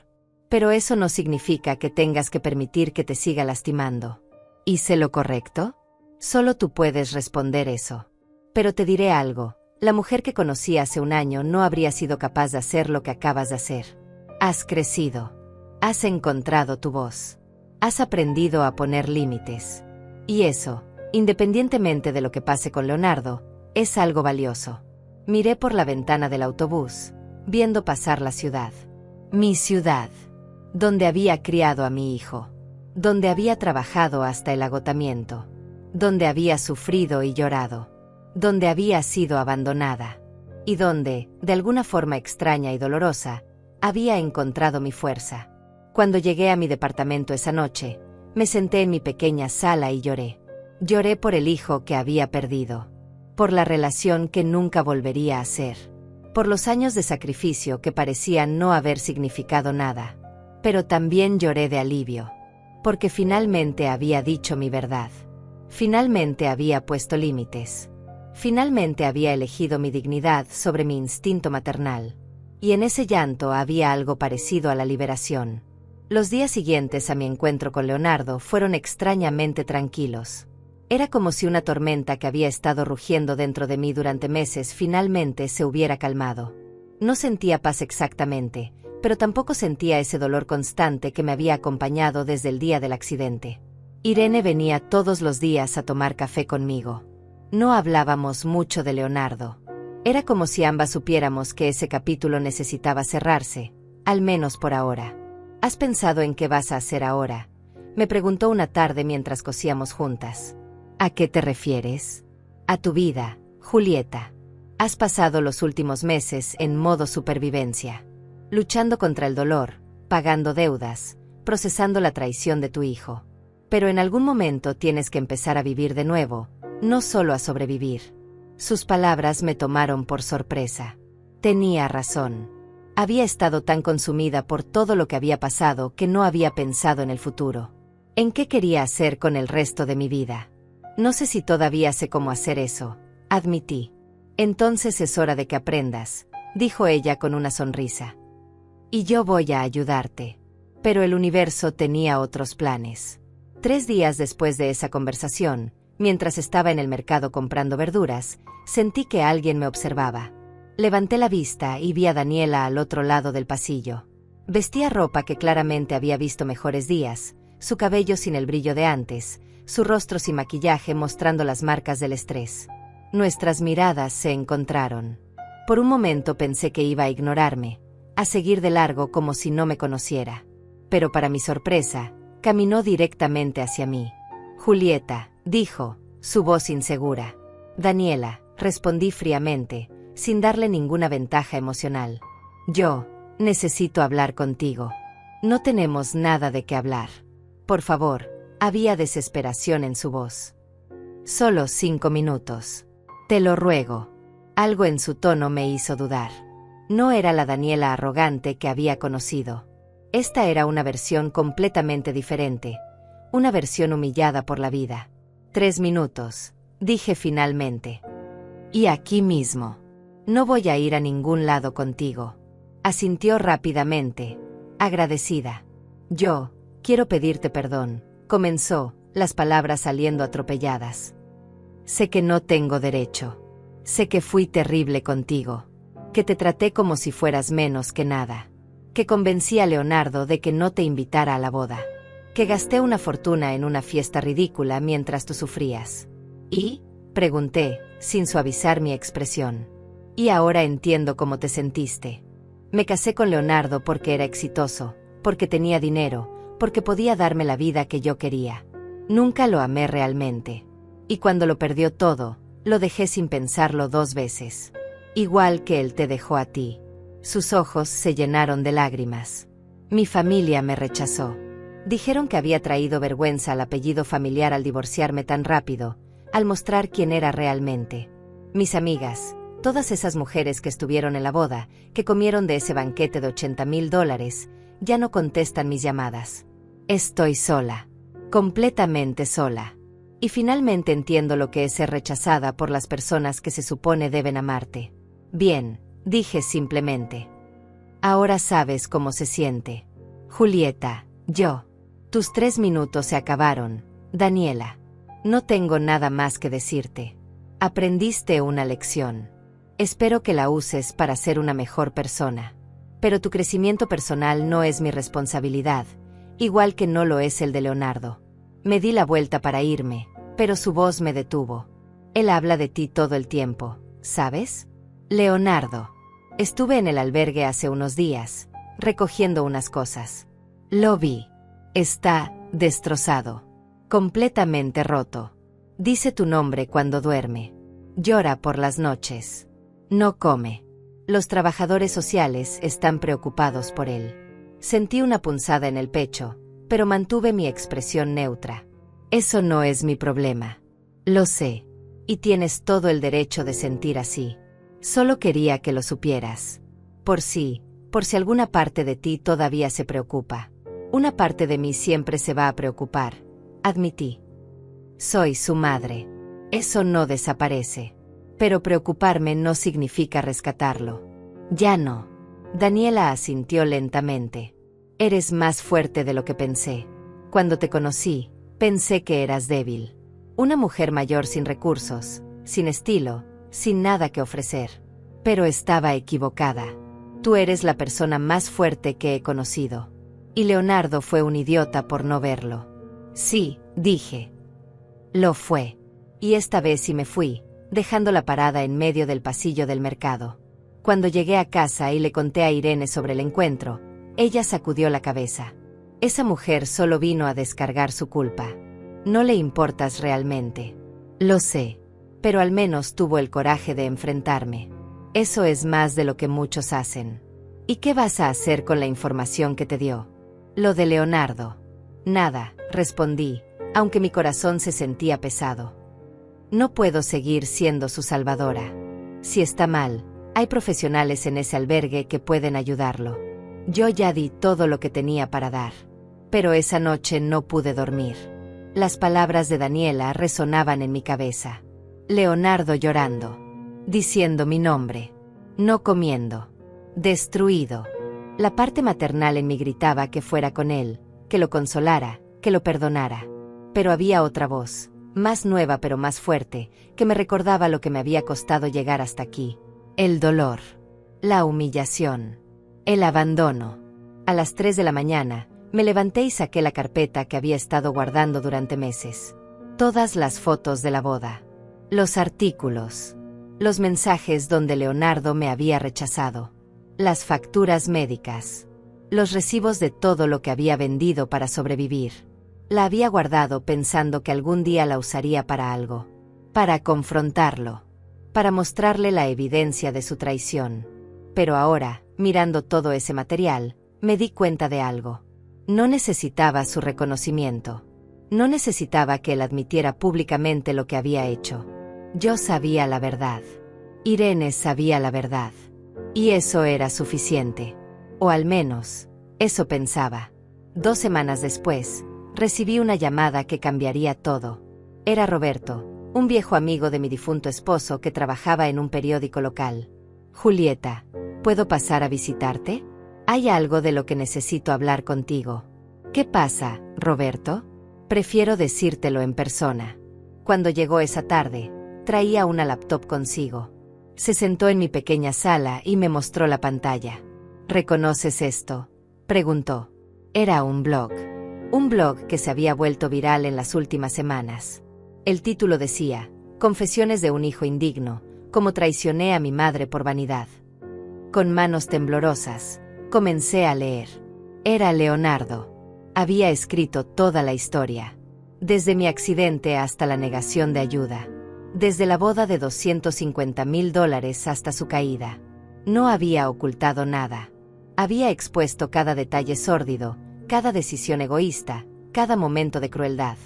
Pero eso no significa que tengas que permitir que te siga lastimando. ¿Hice lo correcto? Solo tú puedes responder eso. Pero te diré algo, la mujer que conocí hace un año no habría sido capaz de hacer lo que acabas de hacer. Has crecido. Has encontrado tu voz. Has aprendido a poner límites. Y eso, independientemente de lo que pase con Leonardo, es algo valioso. Miré por la ventana del autobús, viendo pasar la ciudad. Mi ciudad. Donde había criado a mi hijo. Donde había trabajado hasta el agotamiento. Donde había sufrido y llorado. Donde había sido abandonada. Y donde, de alguna forma extraña y dolorosa, había encontrado mi fuerza. Cuando llegué a mi departamento esa noche, me senté en mi pequeña sala y lloré. Lloré por el hijo que había perdido. Por la relación que nunca volvería a ser. Por los años de sacrificio que parecían no haber significado nada. Pero también lloré de alivio. Porque finalmente había dicho mi verdad. Finalmente había puesto límites. Finalmente había elegido mi dignidad sobre mi instinto maternal. Y en ese llanto había algo parecido a la liberación. Los días siguientes a mi encuentro con Leonardo fueron extrañamente tranquilos. Era como si una tormenta que había estado rugiendo dentro de mí durante meses finalmente se hubiera calmado. No sentía paz exactamente, pero tampoco sentía ese dolor constante que me había acompañado desde el día del accidente. Irene venía todos los días a tomar café conmigo. No hablábamos mucho de Leonardo. Era como si ambas supiéramos que ese capítulo necesitaba cerrarse, al menos por ahora. ¿Has pensado en qué vas a hacer ahora?, me preguntó una tarde mientras cosíamos juntas. ¿A qué te refieres? A tu vida, Julieta. Has pasado los últimos meses en modo supervivencia, luchando contra el dolor, pagando deudas, procesando la traición de tu hijo. Pero en algún momento tienes que empezar a vivir de nuevo, no solo a sobrevivir. Sus palabras me tomaron por sorpresa. Tenía razón. Había estado tan consumida por todo lo que había pasado que no había pensado en el futuro. ¿En qué quería hacer con el resto de mi vida? No sé si todavía sé cómo hacer eso, admití. Entonces es hora de que aprendas, dijo ella con una sonrisa. Y yo voy a ayudarte. Pero el universo tenía otros planes. 3 días después de esa conversación, mientras estaba en el mercado comprando verduras, sentí que alguien me observaba. Levanté la vista y vi a Daniela al otro lado del pasillo. Vestía ropa que claramente había visto mejores días, su cabello sin el brillo de antes, su rostro sin maquillaje mostrando las marcas del estrés. Nuestras miradas se encontraron. Por un momento pensé que iba a ignorarme, a seguir de largo como si no me conociera. Pero para mi sorpresa, caminó directamente hacia mí. Julieta, dijo, su voz insegura. Daniela, respondí fríamente, sin darle ninguna ventaja emocional. Yo, necesito hablar contigo. No tenemos nada de qué hablar. Por favor, había desesperación en su voz. Solo 5 minutos. Te lo ruego. Algo en su tono me hizo dudar. No era la Daniela arrogante que había conocido. Esta era una versión completamente diferente, una versión humillada por la vida. 3 minutos, dije finalmente. Y aquí mismo. No voy a ir a ningún lado contigo. Asintió rápidamente, agradecida. Yo, quiero pedirte perdón, comenzó, las palabras saliendo atropelladas. Sé que no tengo derecho. Sé que fui terrible contigo. Que te traté como si fueras menos que nada. Que convencí a Leonardo de que no te invitara a la boda. Que gasté una fortuna en una fiesta ridícula mientras tú sufrías. ¿Y? Pregunté, sin suavizar mi expresión. Y ahora entiendo cómo te sentiste. Me casé con Leonardo porque era exitoso, porque tenía dinero, porque podía darme la vida que yo quería. Nunca lo amé realmente. Y cuando lo perdió todo, lo dejé sin pensarlo 2 veces. Igual que él te dejó a ti. Sus ojos se llenaron de lágrimas. Mi familia me rechazó. Dijeron que había traído vergüenza al apellido familiar al divorciarme tan rápido, al mostrar quién era realmente. Mis amigas, todas esas mujeres que estuvieron en la boda, que comieron de ese banquete de $80,000, ya no contestan mis llamadas. Estoy sola. Completamente sola. Y finalmente entiendo lo que es ser rechazada por las personas que se supone deben amarte. Bien, dije simplemente. Ahora sabes cómo se siente. Julieta, yo. Tus 3 minutos se acabaron, Daniela. No tengo nada más que decirte. Aprendiste una lección. Espero que la uses para ser una mejor persona. Pero tu crecimiento personal no es mi responsabilidad, igual que no lo es el de Leonardo. Me di la vuelta para irme, pero su voz me detuvo. Él habla de ti todo el tiempo, ¿sabes? Leonardo. Estuve en el albergue hace unos días, recogiendo unas cosas. Lo vi. Está destrozado. Completamente roto. Dice tu nombre cuando duerme. Llora por las noches. No come. Los trabajadores sociales están preocupados por él. Sentí una punzada en el pecho, pero mantuve mi expresión neutra. Eso no es mi problema. Lo sé. Y tienes todo el derecho de sentir así. Solo quería que lo supieras. Por si alguna parte de ti todavía se preocupa. Una parte de mí siempre se va a preocupar, admití. Soy su madre. Eso no desaparece. Pero preocuparme no significa rescatarlo. Ya no. Daniela asintió lentamente. Eres más fuerte de lo que pensé. Cuando te conocí, pensé que eras débil. Una mujer mayor sin recursos, sin estilo, sin nada que ofrecer. Pero estaba equivocada. Tú eres la persona más fuerte que he conocido. Y Leonardo fue un idiota por no verlo. Sí, dije. Lo fue. Y esta vez sí me fui, dejándola parada en medio del pasillo del mercado. Cuando llegué a casa y le conté a Irene sobre el encuentro, ella sacudió la cabeza. Esa mujer solo vino a descargar su culpa. No le importas realmente. Lo sé. Pero al menos tuvo el coraje de enfrentarme. Eso es más de lo que muchos hacen. ¿Y qué vas a hacer con la información que te dio? Lo de Leonardo. Nada, respondí, aunque mi corazón se sentía pesado. No puedo seguir siendo su salvadora. Si está mal, hay profesionales en ese albergue que pueden ayudarlo. Yo ya di todo lo que tenía para dar. Pero esa noche no pude dormir. Las palabras de Daniela resonaban en mi cabeza. Leonardo llorando. Diciendo mi nombre. No comiendo. Destruido. La parte maternal en mí gritaba que fuera con él, que lo consolara, que lo perdonara. Pero había otra voz, más nueva pero más fuerte, que me recordaba lo que me había costado llegar hasta aquí. El dolor. La humillación. El abandono. A las 3 de la mañana, me levanté y saqué la carpeta que había estado guardando durante meses. Todas las fotos de la boda. Los artículos. Los mensajes donde Leonardo me había rechazado. Las facturas médicas. Los recibos de todo lo que había vendido para sobrevivir. La había guardado pensando que algún día la usaría para algo. Para confrontarlo. Para mostrarle la evidencia de su traición. Pero ahora, mirando todo ese material, me di cuenta de algo. No necesitaba su reconocimiento. No necesitaba que él admitiera públicamente lo que había hecho. Yo sabía la verdad. Irene sabía la verdad. Y eso era suficiente. O al menos, eso pensaba. 2 semanas después, recibí una llamada que cambiaría todo. Era Roberto, un viejo amigo de mi difunto esposo que trabajaba en un periódico local. Julieta, ¿puedo pasar a visitarte? Hay algo de lo que necesito hablar contigo. ¿Qué pasa, Roberto? Prefiero decírtelo en persona. Cuando llegó esa tarde, traía una laptop consigo. Se sentó en mi pequeña sala y me mostró la pantalla. ¿Reconoces esto?, preguntó. Era un blog. Un blog que se había vuelto viral en las últimas semanas. El título decía, Confesiones de un hijo indigno, cómo traicioné a mi madre por vanidad. Con manos temblorosas, comencé a leer. Era Leonardo. Había escrito toda la historia. Desde mi accidente hasta la negación de ayuda. Desde la boda de $250,000 hasta su caída. No había ocultado nada. Había expuesto cada detalle sórdido, cada decisión egoísta, cada momento de crueldad.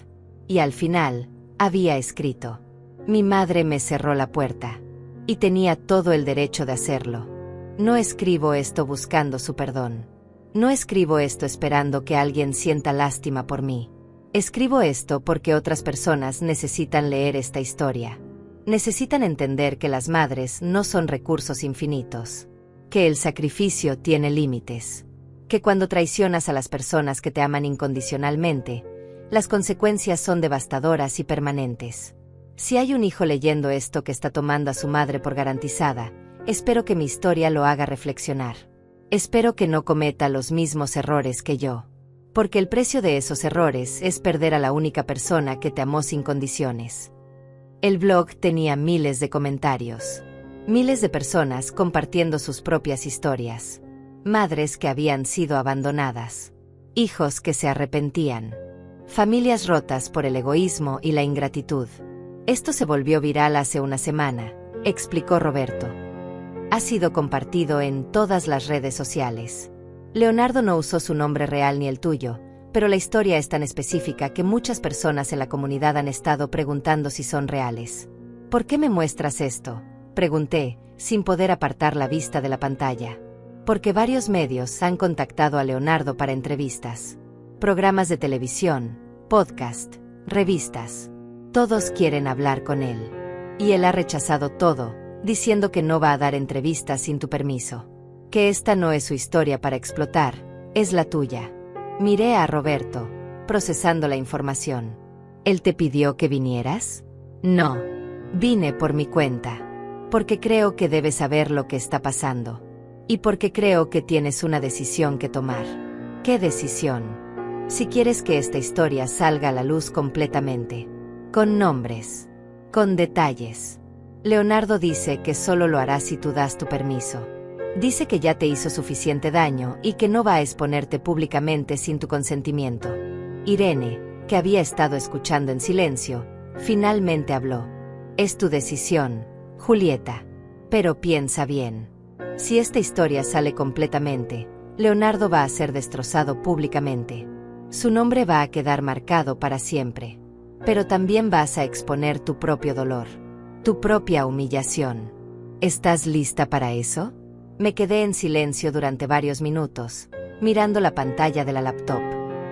Y al final, había escrito. Mi madre me cerró la puerta. Y tenía todo el derecho de hacerlo. No escribo esto buscando su perdón. No escribo esto esperando que alguien sienta lástima por mí. Escribo esto porque otras personas necesitan leer esta historia. Necesitan entender que las madres no son recursos infinitos. Que el sacrificio tiene límites. Que cuando traicionas a las personas que te aman incondicionalmente, las consecuencias son devastadoras y permanentes. Si hay un hijo leyendo esto que está tomando a su madre por garantizada, espero que mi historia lo haga reflexionar. Espero que no cometa los mismos errores que yo. Porque el precio de esos errores es perder a la única persona que te amó sin condiciones. El blog tenía miles de comentarios. Miles de personas compartiendo sus propias historias. Madres que habían sido abandonadas. Hijos que se arrepentían. Familias rotas por el egoísmo y la ingratitud. Esto se volvió viral hace una semana, explicó Roberto. Ha sido compartido en todas las redes sociales. Leonardo no usó su nombre real ni el tuyo, pero la historia es tan específica que muchas personas en la comunidad han estado preguntando si son reales. ¿Por qué me muestras esto?, pregunté, sin poder apartar la vista de la pantalla. Porque varios medios han contactado a Leonardo para entrevistas. Programas de televisión, podcast, revistas. Todos quieren hablar con él. Y él ha rechazado todo, diciendo que no va a dar entrevistas sin tu permiso. Que esta no es su historia para explotar, es la tuya. Miré a Roberto, procesando la información. ¿Él te pidió que vinieras? No. Vine por mi cuenta. Porque creo que debes saber lo que está pasando. Y porque creo que tienes una decisión que tomar. ¿Qué decisión? Si quieres que esta historia salga a la luz completamente. Con nombres. Con detalles. Leonardo dice que solo lo hará si tú das tu permiso. Dice que ya te hizo suficiente daño y que no va a exponerte públicamente sin tu consentimiento. Irene, que había estado escuchando en silencio, finalmente habló. Es tu decisión, Julieta. Pero piensa bien. Si esta historia sale completamente, Leonardo va a ser destrozado públicamente. Su nombre va a quedar marcado para siempre. Pero también vas a exponer tu propio dolor. Tu propia humillación. ¿Estás lista para eso? Me quedé en silencio durante varios minutos, mirando la pantalla de la laptop.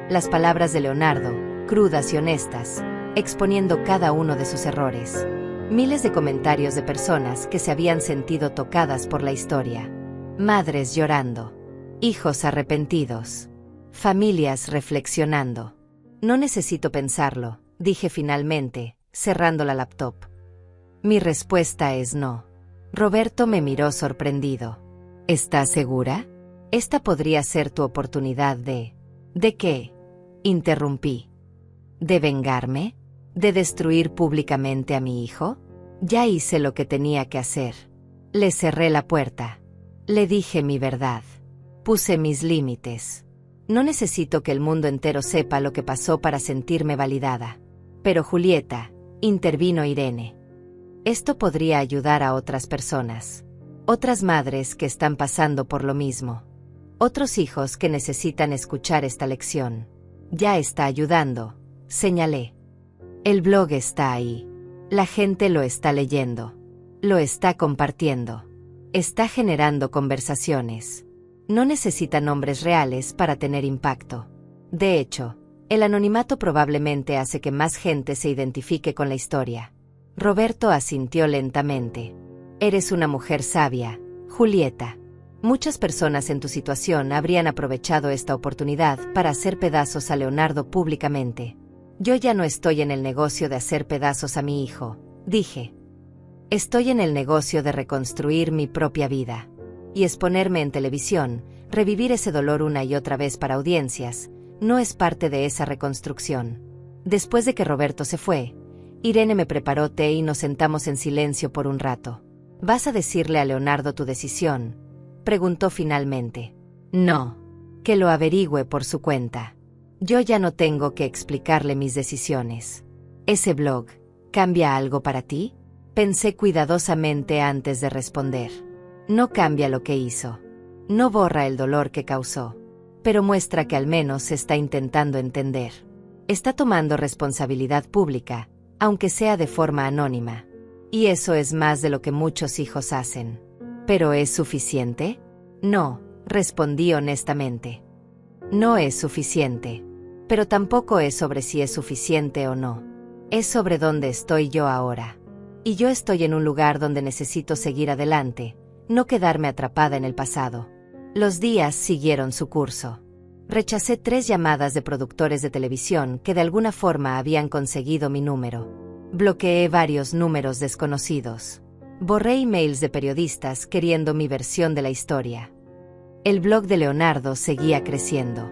Las palabras de Leonardo, crudas y honestas, exponiendo cada uno de sus errores. Miles de comentarios de personas que se habían sentido tocadas por la historia. Madres llorando. Hijos arrepentidos. Familias reflexionando. No necesito pensarlo, dije finalmente, cerrando la laptop. Mi respuesta es no. Roberto me miró sorprendido. ¿Estás segura? Esta podría ser tu oportunidad de... ¿De qué?, interrumpí. ¿De vengarme? ¿De destruir públicamente a mi hijo? Ya hice lo que tenía que hacer. Le cerré la puerta. Le dije mi verdad. Puse mis límites. No necesito que el mundo entero sepa lo que pasó para sentirme validada. Pero Julieta, intervino Irene. Esto podría ayudar a otras personas. Otras madres que están pasando por lo mismo. Otros hijos que necesitan escuchar esta lección. Ya está ayudando, señalé. El blog está ahí. La gente lo está leyendo. Lo está compartiendo. Está generando conversaciones. No necesita nombres reales para tener impacto. De hecho, el anonimato probablemente hace que más gente se identifique con la historia. Roberto asintió lentamente. Eres una mujer sabia, Julieta. Muchas personas en tu situación habrían aprovechado esta oportunidad para hacer pedazos a Leonardo públicamente. Yo ya no estoy en el negocio de hacer pedazos a mi hijo, dije. Estoy en el negocio de reconstruir mi propia vida. Y exponerme en televisión, revivir ese dolor una y otra vez para audiencias, no es parte de esa reconstrucción. Después de que Roberto se fue, Irene me preparó té y nos sentamos en silencio por un rato. ¿Vas a decirle a Leonardo tu decisión?, preguntó finalmente. No. Que lo averigüe por su cuenta. Yo ya no tengo que explicarle mis decisiones. ¿Ese blog cambia algo para ti? Pensé cuidadosamente antes de responder. No cambia lo que hizo. No borra el dolor que causó. Pero muestra que al menos está intentando entender. Está tomando responsabilidad pública, aunque sea de forma anónima. Y eso es más de lo que muchos hijos hacen. ¿Pero es suficiente? No, respondí honestamente. No es suficiente. Pero tampoco es sobre si es suficiente o no. Es sobre dónde estoy yo ahora. Y yo estoy en un lugar donde necesito seguir adelante, no quedarme atrapada en el pasado. Los días siguieron su curso. Rechacé 3 llamadas de productores de televisión que de alguna forma habían conseguido mi número. Bloqueé varios números desconocidos. Borré emails de periodistas queriendo mi versión de la historia. El blog de Leonardo seguía creciendo.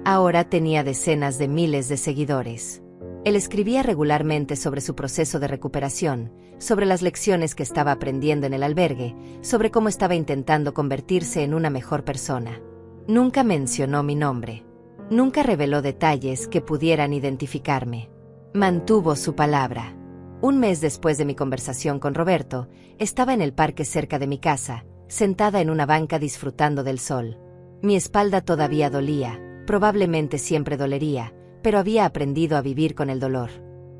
Ahora tenía decenas de miles de seguidores. Él escribía regularmente sobre su proceso de recuperación, sobre las lecciones que estaba aprendiendo en el albergue, sobre cómo estaba intentando convertirse en una mejor persona. Nunca mencionó mi nombre. Nunca reveló detalles que pudieran identificarme. Mantuvo su palabra. Un mes después de mi conversación con Roberto, estaba en el parque cerca de mi casa, sentada en una banca disfrutando del sol. Mi espalda todavía dolía, probablemente siempre dolería, pero había aprendido a vivir con el dolor.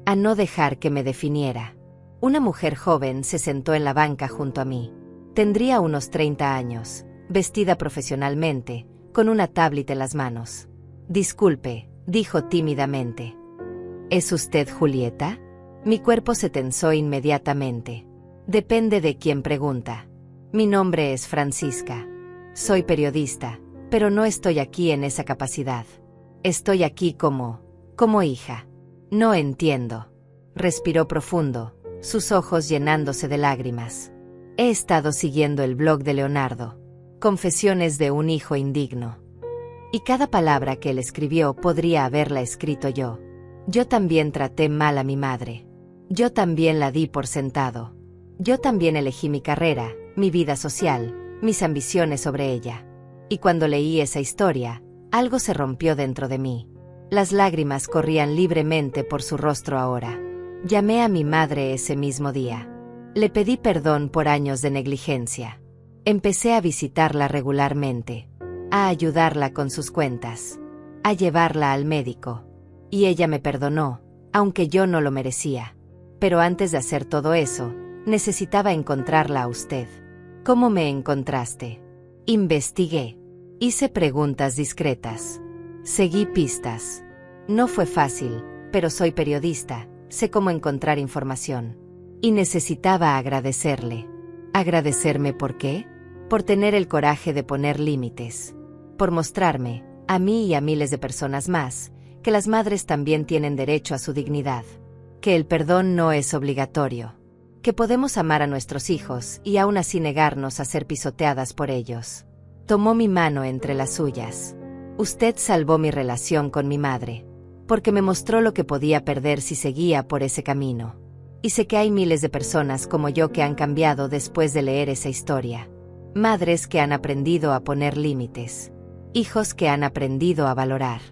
A no dejar que me definiera. Una mujer joven se sentó en la banca junto a mí. Tendría unos 30 años, vestida profesionalmente, con una tablet en las manos. Disculpe, dijo tímidamente. ¿Es usted Julieta? Mi cuerpo se tensó inmediatamente. Depende de quién pregunta. Mi nombre es Francisca. Soy periodista, pero no estoy aquí en esa capacidad. Estoy aquí como hija. No entiendo. Respiró profundo, sus ojos llenándose de lágrimas. He estado siguiendo el blog de Leonardo. Confesiones de un hijo indigno. Y cada palabra que él escribió podría haberla escrito yo. Yo también traté mal a mi madre. Yo también la di por sentado. Yo también elegí mi carrera, mi vida social, mis ambiciones sobre ella. Y cuando leí esa historia, algo se rompió dentro de mí. Las lágrimas corrían libremente por su rostro ahora. Llamé a mi madre ese mismo día. Le pedí perdón por años de negligencia. Empecé a visitarla regularmente, a ayudarla con sus cuentas, a llevarla al médico. Y ella me perdonó, aunque yo no lo merecía. Pero antes de hacer todo eso, necesitaba encontrarla a usted. ¿Cómo me encontraste? Investigué. Hice preguntas discretas. Seguí pistas. No fue fácil, pero soy periodista, sé cómo encontrar información. Y necesitaba agradecerle. ¿Agradecerme por qué? Por tener el coraje de poner límites. Por mostrarme, a mí y a miles de personas más, que las madres también tienen derecho a su dignidad. Que el perdón no es obligatorio. Que podemos amar a nuestros hijos y aún así negarnos a ser pisoteadas por ellos. Tomó mi mano entre las suyas. Usted salvó mi relación con mi madre. Porque me mostró lo que podía perder si seguía por ese camino. Y sé que hay miles de personas como yo que han cambiado después de leer esa historia. Madres que han aprendido a poner límites. Hijos que han aprendido a valorar.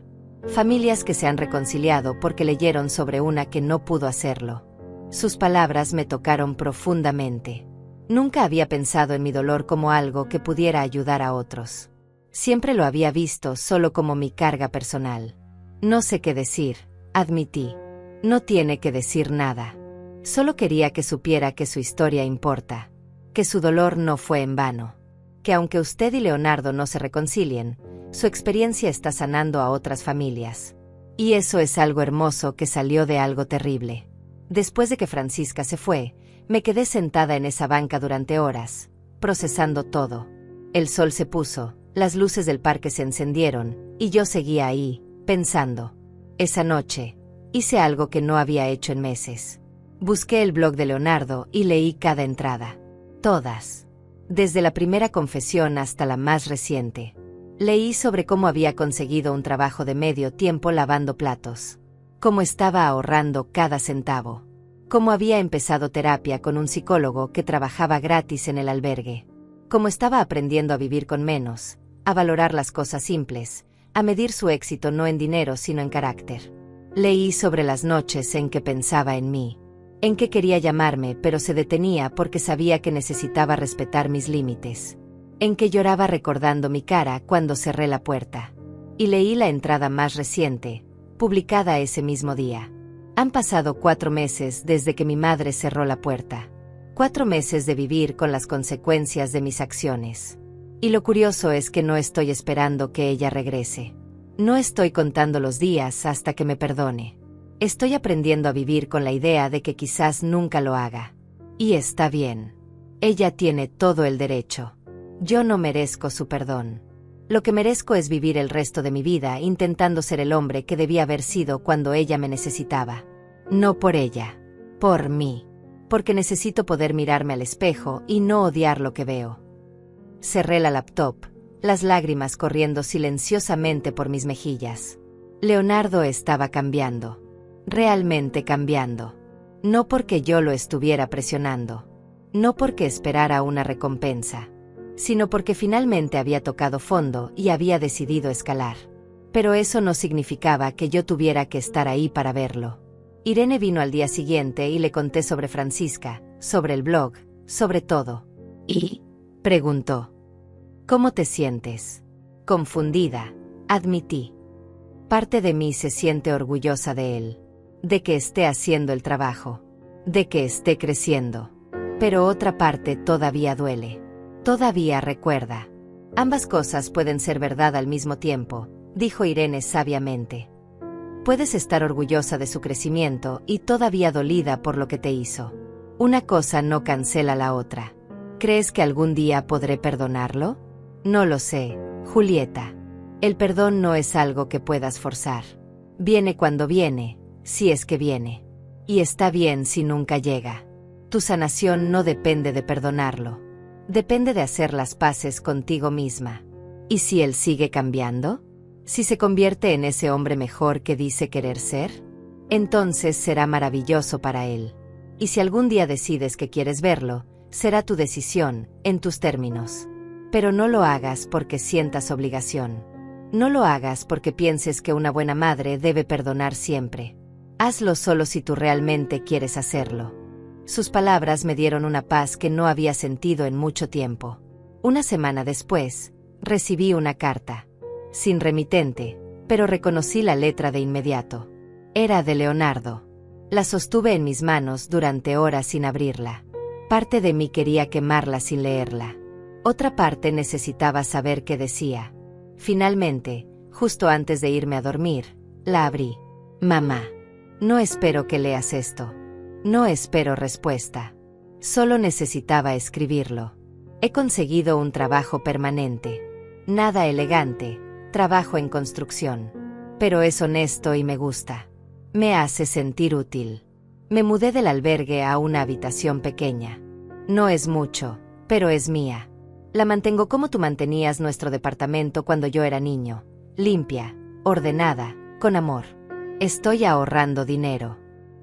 Familias que se han reconciliado porque leyeron sobre una que no pudo hacerlo. Sus palabras me tocaron profundamente. Nunca había pensado en mi dolor como algo que pudiera ayudar a otros. Siempre lo había visto solo como mi carga personal. No sé qué decir, admití. No tiene que decir nada. Solo quería que supiera que su historia importa. Que su dolor no fue en vano. Que aunque usted y Leonardo no se reconcilien, su experiencia está sanando a otras familias. Y eso es algo hermoso que salió de algo terrible. Después de que Francisca se fue, me quedé sentada en esa banca durante horas, procesando todo. El sol se puso, las luces del parque se encendieron, y yo seguía ahí, pensando. Esa noche, hice algo que no había hecho en meses. Busqué el blog de Leonardo y leí cada entrada. Todas. Desde la primera confesión hasta la más reciente. Leí sobre cómo había conseguido un trabajo de medio tiempo lavando platos. Cómo estaba ahorrando cada centavo. Cómo había empezado terapia con un psicólogo que trabajaba gratis en el albergue. Cómo estaba aprendiendo a vivir con menos, a valorar las cosas simples, a medir su éxito no en dinero sino en carácter. Leí sobre las noches en que pensaba en mí. En que quería llamarme pero se detenía porque sabía que necesitaba respetar mis límites. En que lloraba recordando mi cara cuando cerré la puerta. Y leí la entrada más reciente, publicada ese mismo día. Han pasado 4 meses desde que mi madre cerró la puerta. 4 meses de vivir con las consecuencias de mis acciones. Y lo curioso es que no estoy esperando que ella regrese. No estoy contando los días hasta que me perdone. Estoy aprendiendo a vivir con la idea de que quizás nunca lo haga. Y está bien. Ella tiene todo el derecho. Yo no merezco su perdón. Lo que merezco es vivir el resto de mi vida intentando ser el hombre que debía haber sido cuando ella me necesitaba. No por ella. Por mí. Porque necesito poder mirarme al espejo y no odiar lo que veo. Cerré la laptop, las lágrimas corriendo silenciosamente por mis mejillas. Leonardo estaba cambiando. Realmente cambiando. No porque yo lo estuviera presionando. No porque esperara una recompensa. Sino porque finalmente había tocado fondo y había decidido escalar. Pero eso no significaba que yo tuviera que estar ahí para verlo. Irene vino al día siguiente y le conté sobre Francisca, sobre el blog, sobre todo. ¿Y? Preguntó. ¿Cómo te sientes? Confundida, admití. Parte de mí se siente orgullosa de él. De que esté haciendo el trabajo. De que esté creciendo. Pero otra parte todavía duele. Todavía recuerda. Ambas cosas pueden ser verdad al mismo tiempo, dijo Irene sabiamente. Puedes estar orgullosa de su crecimiento y todavía dolida por lo que te hizo. Una cosa no cancela la otra. ¿Crees que algún día podré perdonarlo? No lo sé, Julieta. El perdón no es algo que puedas forzar. Viene cuando viene, si es que viene. Y está bien si nunca llega. Tu sanación no depende de perdonarlo. Depende de hacer las paces contigo misma. ¿Y si él sigue cambiando? ¿Si se convierte en ese hombre mejor que dice querer ser? Entonces será maravilloso para él. Y si algún día decides que quieres verlo, será tu decisión, en tus términos. Pero no lo hagas porque sientas obligación. No lo hagas porque pienses que una buena madre debe perdonar siempre. Hazlo solo si tú realmente quieres hacerlo. Sus palabras me dieron una paz que no había sentido en mucho tiempo. Una semana después, recibí una carta. Sin remitente, pero reconocí la letra de inmediato. Era de Leonardo. La sostuve en mis manos durante horas sin abrirla. Parte de mí quería quemarla sin leerla. Otra parte necesitaba saber qué decía. Finalmente, justo antes de irme a dormir, la abrí. Mamá, no espero que leas esto. No espero respuesta. Solo necesitaba escribirlo. He conseguido un trabajo permanente. Nada elegante, trabajo en construcción. Pero es honesto y me gusta. Me hace sentir útil. Me mudé del albergue a una habitación pequeña. No es mucho, pero es mía. La mantengo como tú mantenías nuestro departamento cuando yo era niño. Limpia, ordenada, con amor. Estoy ahorrando dinero.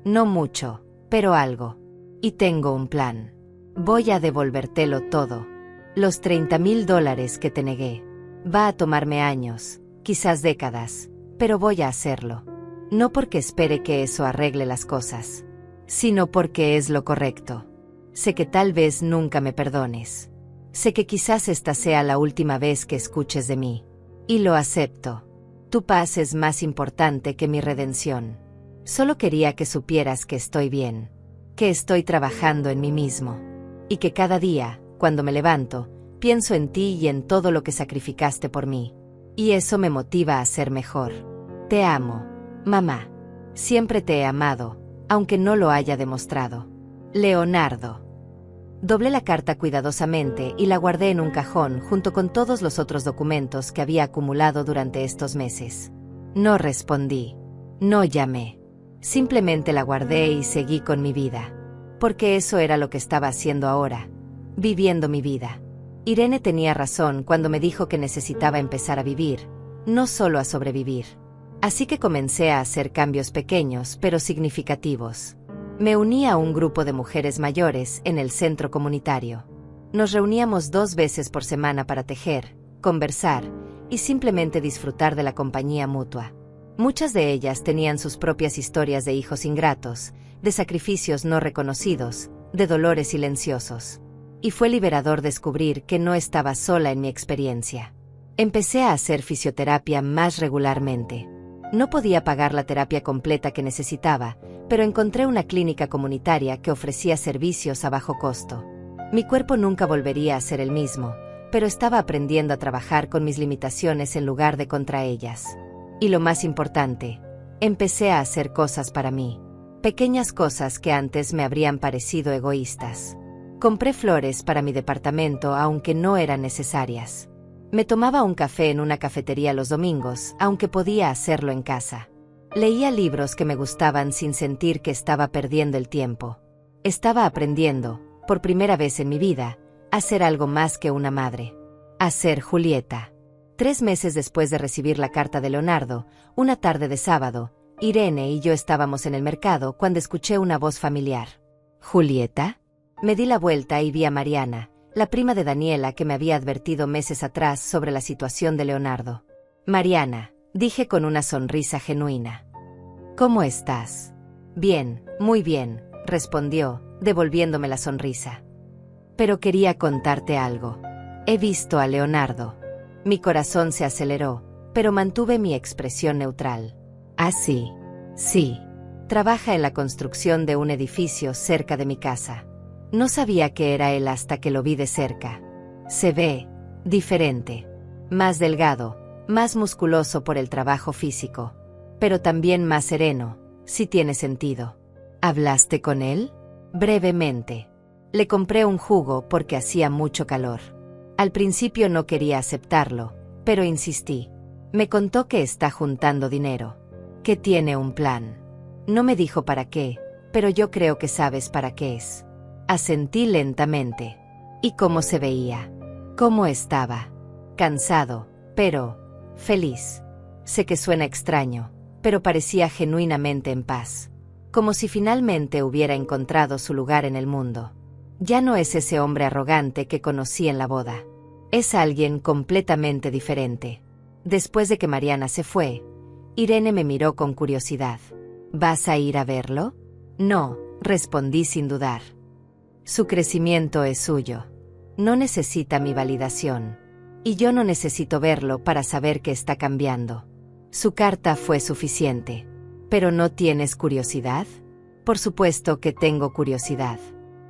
No mucho, pero algo. Y tengo un plan. Voy a devolvértelo todo. Los $30,000 que te negué. Va a tomarme años, quizás décadas, pero voy a hacerlo. No porque espere que eso arregle las cosas, sino porque es lo correcto. Sé que tal vez nunca me perdones. Sé que quizás esta sea la última vez que escuches de mí. Y lo acepto. Tu paz es más importante que mi redención. Solo quería que supieras que estoy bien, que estoy trabajando en mí mismo, y que cada día, cuando me levanto, pienso en ti y en todo lo que sacrificaste por mí. Y eso me motiva a ser mejor. Te amo, mamá. Siempre te he amado, aunque no lo haya demostrado. Leonardo. Doblé la carta cuidadosamente y la guardé en un cajón junto con todos los otros documentos que había acumulado durante estos meses. No respondí. No llamé. Simplemente la guardé y seguí con mi vida. Porque eso era lo que estaba haciendo ahora. Viviendo mi vida. Irene tenía razón cuando me dijo que necesitaba empezar a vivir, no solo a sobrevivir. Así que comencé a hacer cambios pequeños pero significativos. Me uní a un grupo de mujeres mayores en el centro comunitario. Nos reuníamos 2 veces por semana para tejer, conversar y simplemente disfrutar de la compañía mutua. Muchas de ellas tenían sus propias historias de hijos ingratos, de sacrificios no reconocidos, de dolores silenciosos. Y fue liberador descubrir que no estaba sola en mi experiencia. Empecé a hacer fisioterapia más regularmente. No podía pagar la terapia completa que necesitaba, pero encontré una clínica comunitaria que ofrecía servicios a bajo costo. Mi cuerpo nunca volvería a ser el mismo, pero estaba aprendiendo a trabajar con mis limitaciones en lugar de contra ellas. Y lo más importante, empecé a hacer cosas para mí. Pequeñas cosas que antes me habrían parecido egoístas. Compré flores para mi departamento aunque no eran necesarias. Me tomaba un café en una cafetería los domingos, aunque podía hacerlo en casa. Leía libros que me gustaban sin sentir que estaba perdiendo el tiempo. Estaba aprendiendo, por primera vez en mi vida, a ser algo más que una madre. A ser Julieta. 3 meses después de recibir la carta de Leonardo, una tarde de sábado, Irene y yo estábamos en el mercado cuando escuché una voz familiar. ¿Julieta? Me di la vuelta y vi a Mariana, la prima de Daniela que me había advertido meses atrás sobre la situación de Leonardo. Mariana, dije con una sonrisa genuina. ¿Cómo estás? Bien, muy bien, respondió, devolviéndome la sonrisa. Pero quería contarte algo. He visto a Leonardo. Mi corazón se aceleró, pero mantuve mi expresión neutral. Ah, sí. Sí. Trabaja en la construcción de un edificio cerca de mi casa. No sabía que era él hasta que lo vi de cerca. Se ve diferente. Más delgado, más musculoso por el trabajo físico. Pero también más sereno, si tiene sentido. ¿Hablaste con él? Brevemente. Le compré un jugo porque hacía mucho calor. Al principio no quería aceptarlo, pero insistí. Me contó que está juntando dinero. Que tiene un plan. No me dijo para qué, pero yo creo que sabes para qué es. Asentí lentamente. ¿Y cómo se veía? ¿Cómo estaba? Cansado, pero feliz. Sé que suena extraño, pero parecía genuinamente en paz. Como si finalmente hubiera encontrado su lugar en el mundo. Ya no es ese hombre arrogante que conocí en la boda. Es alguien completamente diferente. Después de que Mariana se fue, Irene me miró con curiosidad. ¿Vas a ir a verlo? No, respondí sin dudar. Su crecimiento es suyo. No necesita mi validación. Y yo no necesito verlo para saber que está cambiando. Su carta fue suficiente. ¿Pero no tienes curiosidad? Por supuesto que tengo curiosidad.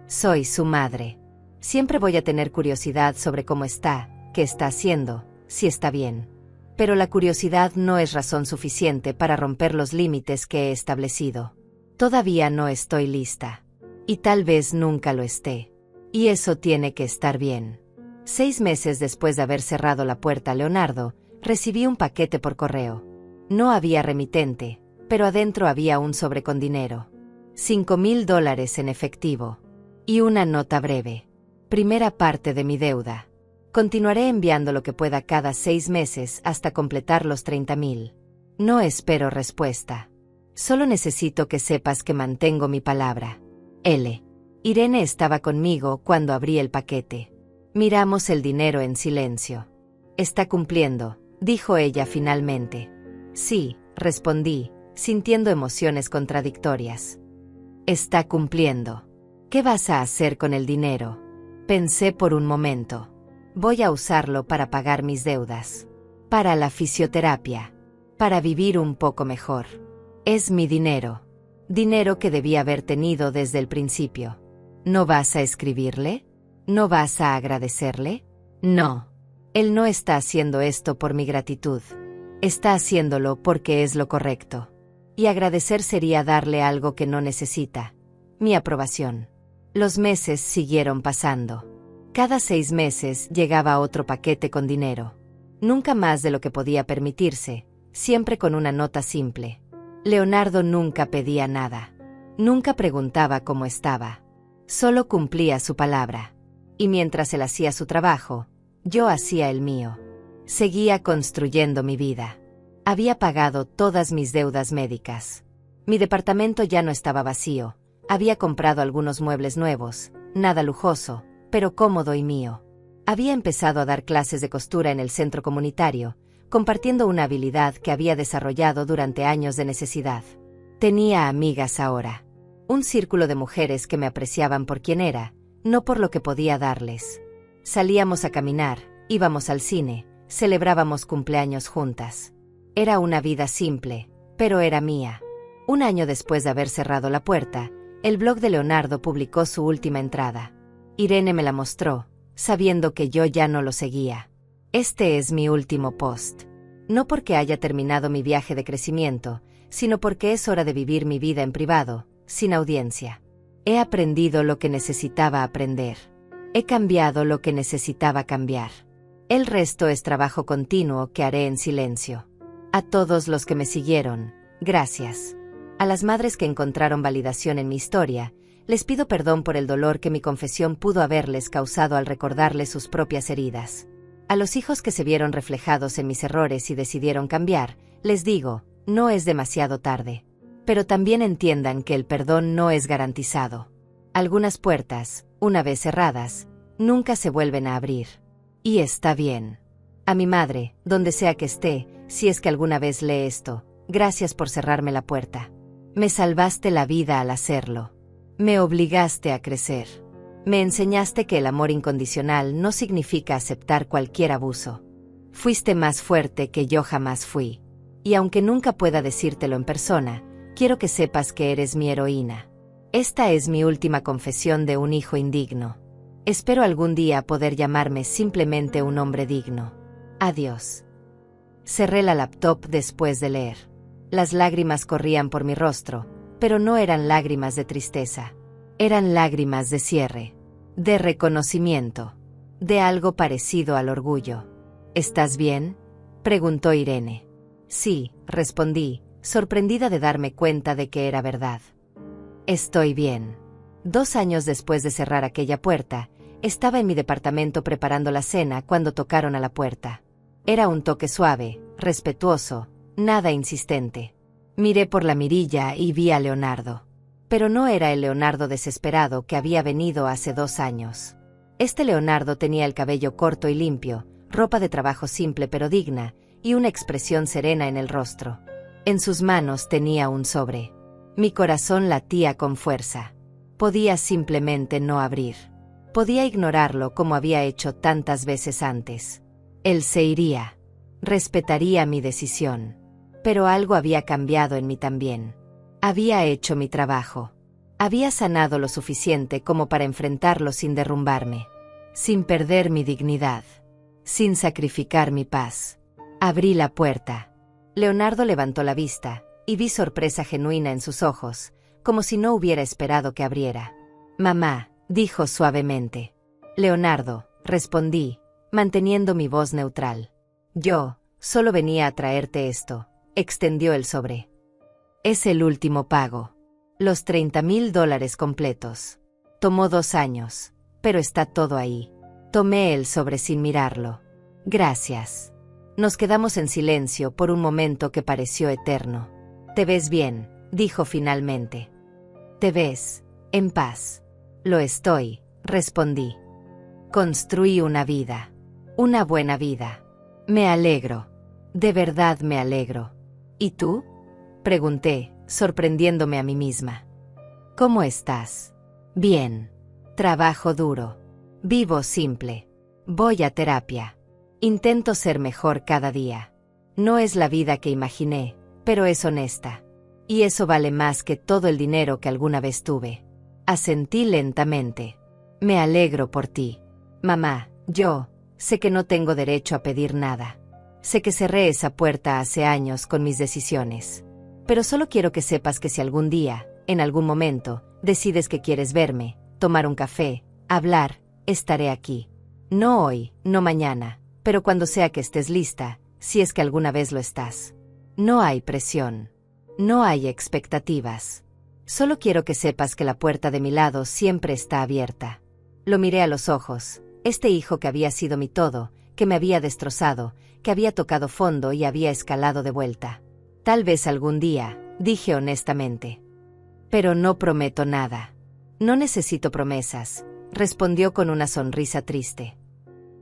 Soy su madre. Siempre voy a tener curiosidad sobre cómo está, qué está haciendo, si está bien. Pero la curiosidad no es razón suficiente para romper los límites que he establecido. Todavía no estoy lista. Y tal vez nunca lo esté. Y eso tiene que estar bien. 6 meses después de haber cerrado la puerta a Leonardo, recibí un paquete por correo. No había remitente, pero adentro había un sobre con dinero. $5,000 en efectivo. Y una nota breve. Primera parte de mi deuda. Continuaré enviando lo que pueda cada 6 meses hasta completar los 30,000. No espero respuesta. Solo necesito que sepas que mantengo mi palabra. L. Irene estaba conmigo cuando abrí el paquete. Miramos el dinero en silencio. «Está cumpliendo», dijo ella finalmente. «Sí», respondí, sintiendo emociones contradictorias. «Está cumpliendo. ¿Qué vas a hacer con el dinero?». Pensé por un momento. «Voy a usarlo para pagar mis deudas. Para la fisioterapia. Para vivir un poco mejor. Es mi dinero. Dinero que debía haber tenido desde el principio». «¿No vas a escribirle? ¿No vas a agradecerle?». «No. Él no está haciendo esto por mi gratitud. Está haciéndolo porque es lo correcto. Y agradecer sería darle algo que no necesita. Mi aprobación». Los meses siguieron pasando. Cada 6 meses llegaba otro paquete con dinero. Nunca más de lo que podía permitirse, siempre con una nota simple. Leonardo nunca pedía nada. Nunca preguntaba cómo estaba. Solo cumplía su palabra. Y mientras él hacía su trabajo, yo hacía el mío. Seguía construyendo mi vida. Había pagado todas mis deudas médicas. Mi departamento ya no estaba vacío. Había comprado algunos muebles nuevos, nada lujoso, pero cómodo y mío. Había empezado a dar clases de costura en el centro comunitario, compartiendo una habilidad que había desarrollado durante años de necesidad. Tenía amigas ahora. Un círculo de mujeres que me apreciaban por quien era, no por lo que podía darles. Salíamos a caminar, íbamos al cine, celebrábamos cumpleaños juntas. Era una vida simple, pero era mía. Un año después de haber cerrado la puerta, el blog de Leonardo publicó su última entrada. Irene me la mostró, sabiendo que yo ya no lo seguía. «Este es mi último post. No porque haya terminado mi viaje de crecimiento, sino porque es hora de vivir mi vida en privado, sin audiencia. He aprendido lo que necesitaba aprender. He cambiado lo que necesitaba cambiar. El resto es trabajo continuo que haré en silencio. A todos los que me siguieron, gracias. A las madres que encontraron validación en mi historia, les pido perdón por el dolor que mi confesión pudo haberles causado al recordarles sus propias heridas. A los hijos que se vieron reflejados en mis errores y decidieron cambiar, les digo, no es demasiado tarde. Pero también entiendan que el perdón no es garantizado. Algunas puertas, una vez cerradas, nunca se vuelven a abrir. Y está bien. A mi madre, donde sea que esté, si es que alguna vez lee esto, gracias por cerrarme la puerta. Me salvaste la vida al hacerlo. Me obligaste a crecer. Me enseñaste que el amor incondicional no significa aceptar cualquier abuso. Fuiste más fuerte que yo jamás fui. Y aunque nunca pueda decírtelo en persona, quiero que sepas que eres mi heroína. Esta es mi última confesión de un hijo indigno. Espero algún día poder llamarme simplemente un hombre digno. Adiós». Cerré la laptop después de leer. Las lágrimas corrían por mi rostro, pero no eran lágrimas de tristeza. Eran lágrimas de cierre, de reconocimiento, de algo parecido al orgullo. «¿Estás bien?», preguntó Irene. «Sí», respondí, sorprendida de darme cuenta de que era verdad. «Estoy bien». 2 años después de cerrar aquella puerta, estaba en mi departamento preparando la cena cuando tocaron a la puerta. Era un toque suave, respetuoso, nada insistente. Miré por la mirilla y vi a Leonardo. Pero no era el Leonardo desesperado que había venido hace 2 años. Este Leonardo tenía el cabello corto y limpio, ropa de trabajo simple pero digna, y una expresión serena en el rostro. En sus manos tenía un sobre. Mi corazón latía con fuerza. Podía simplemente no abrir. Podía ignorarlo como había hecho tantas veces antes. Él se iría. Respetaría mi decisión. Pero algo había cambiado en mí también. Había hecho mi trabajo. Había sanado lo suficiente como para enfrentarlo sin derrumbarme. Sin perder mi dignidad. Sin sacrificar mi paz. Abrí la puerta. Leonardo levantó la vista, y vi sorpresa genuina en sus ojos, como si no hubiera esperado que abriera. «Mamá», dijo suavemente. «Leonardo», respondí, manteniendo mi voz neutral. «Yo, solo venía a traerte esto», extendió el sobre. «Es el último pago. Los $30,000 completos. Tomó 2 años, pero está todo ahí». Tomé el sobre sin mirarlo. «Gracias». Nos quedamos en silencio por un momento que pareció eterno. «Te ves bien», dijo finalmente. «Te ves en paz». Lo estoy, respondí. Construí una vida. Una buena vida. Me alegro. De verdad me alegro. ¿Y tú? Pregunté, sorprendiéndome a mí misma. ¿Cómo estás? Bien. Trabajo duro. Vivo simple. Voy a terapia. Intento ser mejor cada día. No es la vida que imaginé, pero es honesta. Y eso vale más que todo el dinero que alguna vez tuve. Asentí lentamente. Me alegro por ti. Mamá, yo sé que no tengo derecho a pedir nada. Sé que cerré esa puerta hace años con mis decisiones. Pero solo quiero que sepas que si algún día, en algún momento, decides que quieres verme, tomar un café, hablar, estaré aquí. No hoy, no mañana, pero cuando sea que estés lista, si es que alguna vez lo estás. No hay presión. No hay expectativas. Solo quiero que sepas que la puerta de mi lado siempre está abierta. Lo miré a los ojos, este hijo que había sido mi todo, que me había destrozado, que había tocado fondo y había escalado de vuelta. Tal vez algún día, dije honestamente. Pero no prometo nada. No necesito promesas, respondió con una sonrisa triste.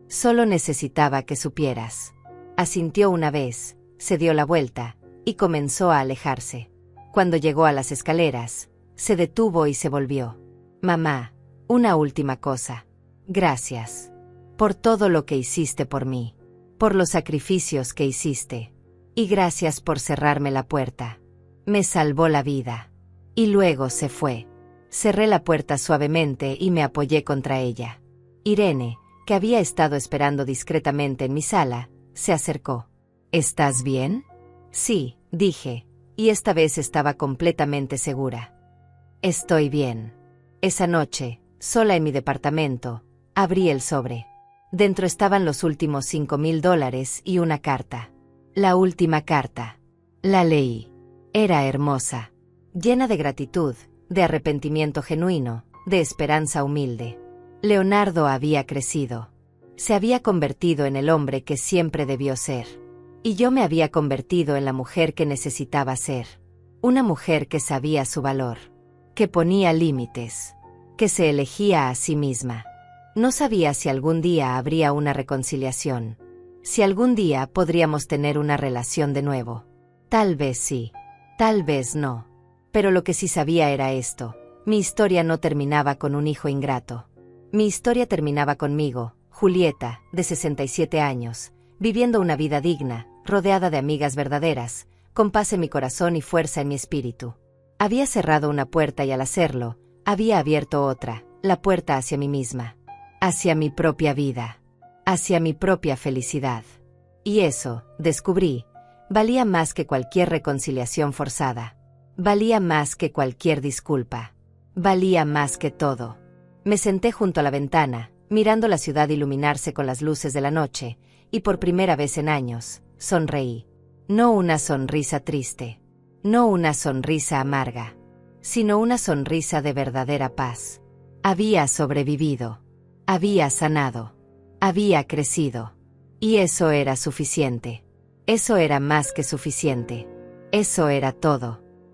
Solo necesitaba que supieras. Asintió una vez, se dio la vuelta, y comenzó a alejarse. Cuando llegó a las escaleras, se detuvo y se volvió. Mamá, una última cosa. Gracias. Por todo lo que hiciste por mí. Por los sacrificios que hiciste. Y gracias por cerrarme la puerta. Me salvó la vida. Y luego se fue. Cerré la puerta suavemente y me apoyé contra ella. Irene, que había estado esperando discretamente en mi sala, se acercó. ¿Estás bien? Sí, dije, y esta vez estaba completamente segura. Estoy bien. Esa noche, sola en mi departamento, abrí el sobre. Dentro estaban los últimos $5,000 y una carta. La última carta. La leí. Era hermosa. Llena de gratitud, de arrepentimiento genuino, de esperanza humilde. Leonardo había crecido. Se había convertido en el hombre que siempre debió ser. Y yo me había convertido en la mujer que necesitaba ser. Una mujer que sabía su valor. Que ponía límites. Que se elegía a sí misma. No sabía si algún día habría una reconciliación. Si algún día podríamos tener una relación de nuevo. Tal vez sí. Tal vez no. Pero lo que sí sabía era esto. Mi historia no terminaba con un hijo ingrato. Mi historia terminaba conmigo, Julieta, de 67 años, viviendo una vida digna, rodeada de amigas verdaderas, con paz en mi corazón y fuerza en mi espíritu. Había cerrado una puerta y al hacerlo, había abierto otra, la puerta hacia mí misma. Hacia mi propia vida. Hacia mi propia felicidad. Y eso, descubrí, valía más que cualquier reconciliación forzada. Valía más que cualquier disculpa. Valía más que todo. Me senté junto a la ventana, mirando la ciudad iluminarse con las luces de la noche, y por primera vez en años, sonreí. No una sonrisa triste. No una sonrisa amarga. Sino una sonrisa de verdadera paz. Había sobrevivido. Había sanado. Había crecido. Y eso era suficiente. Eso era más que suficiente. Eso era todo.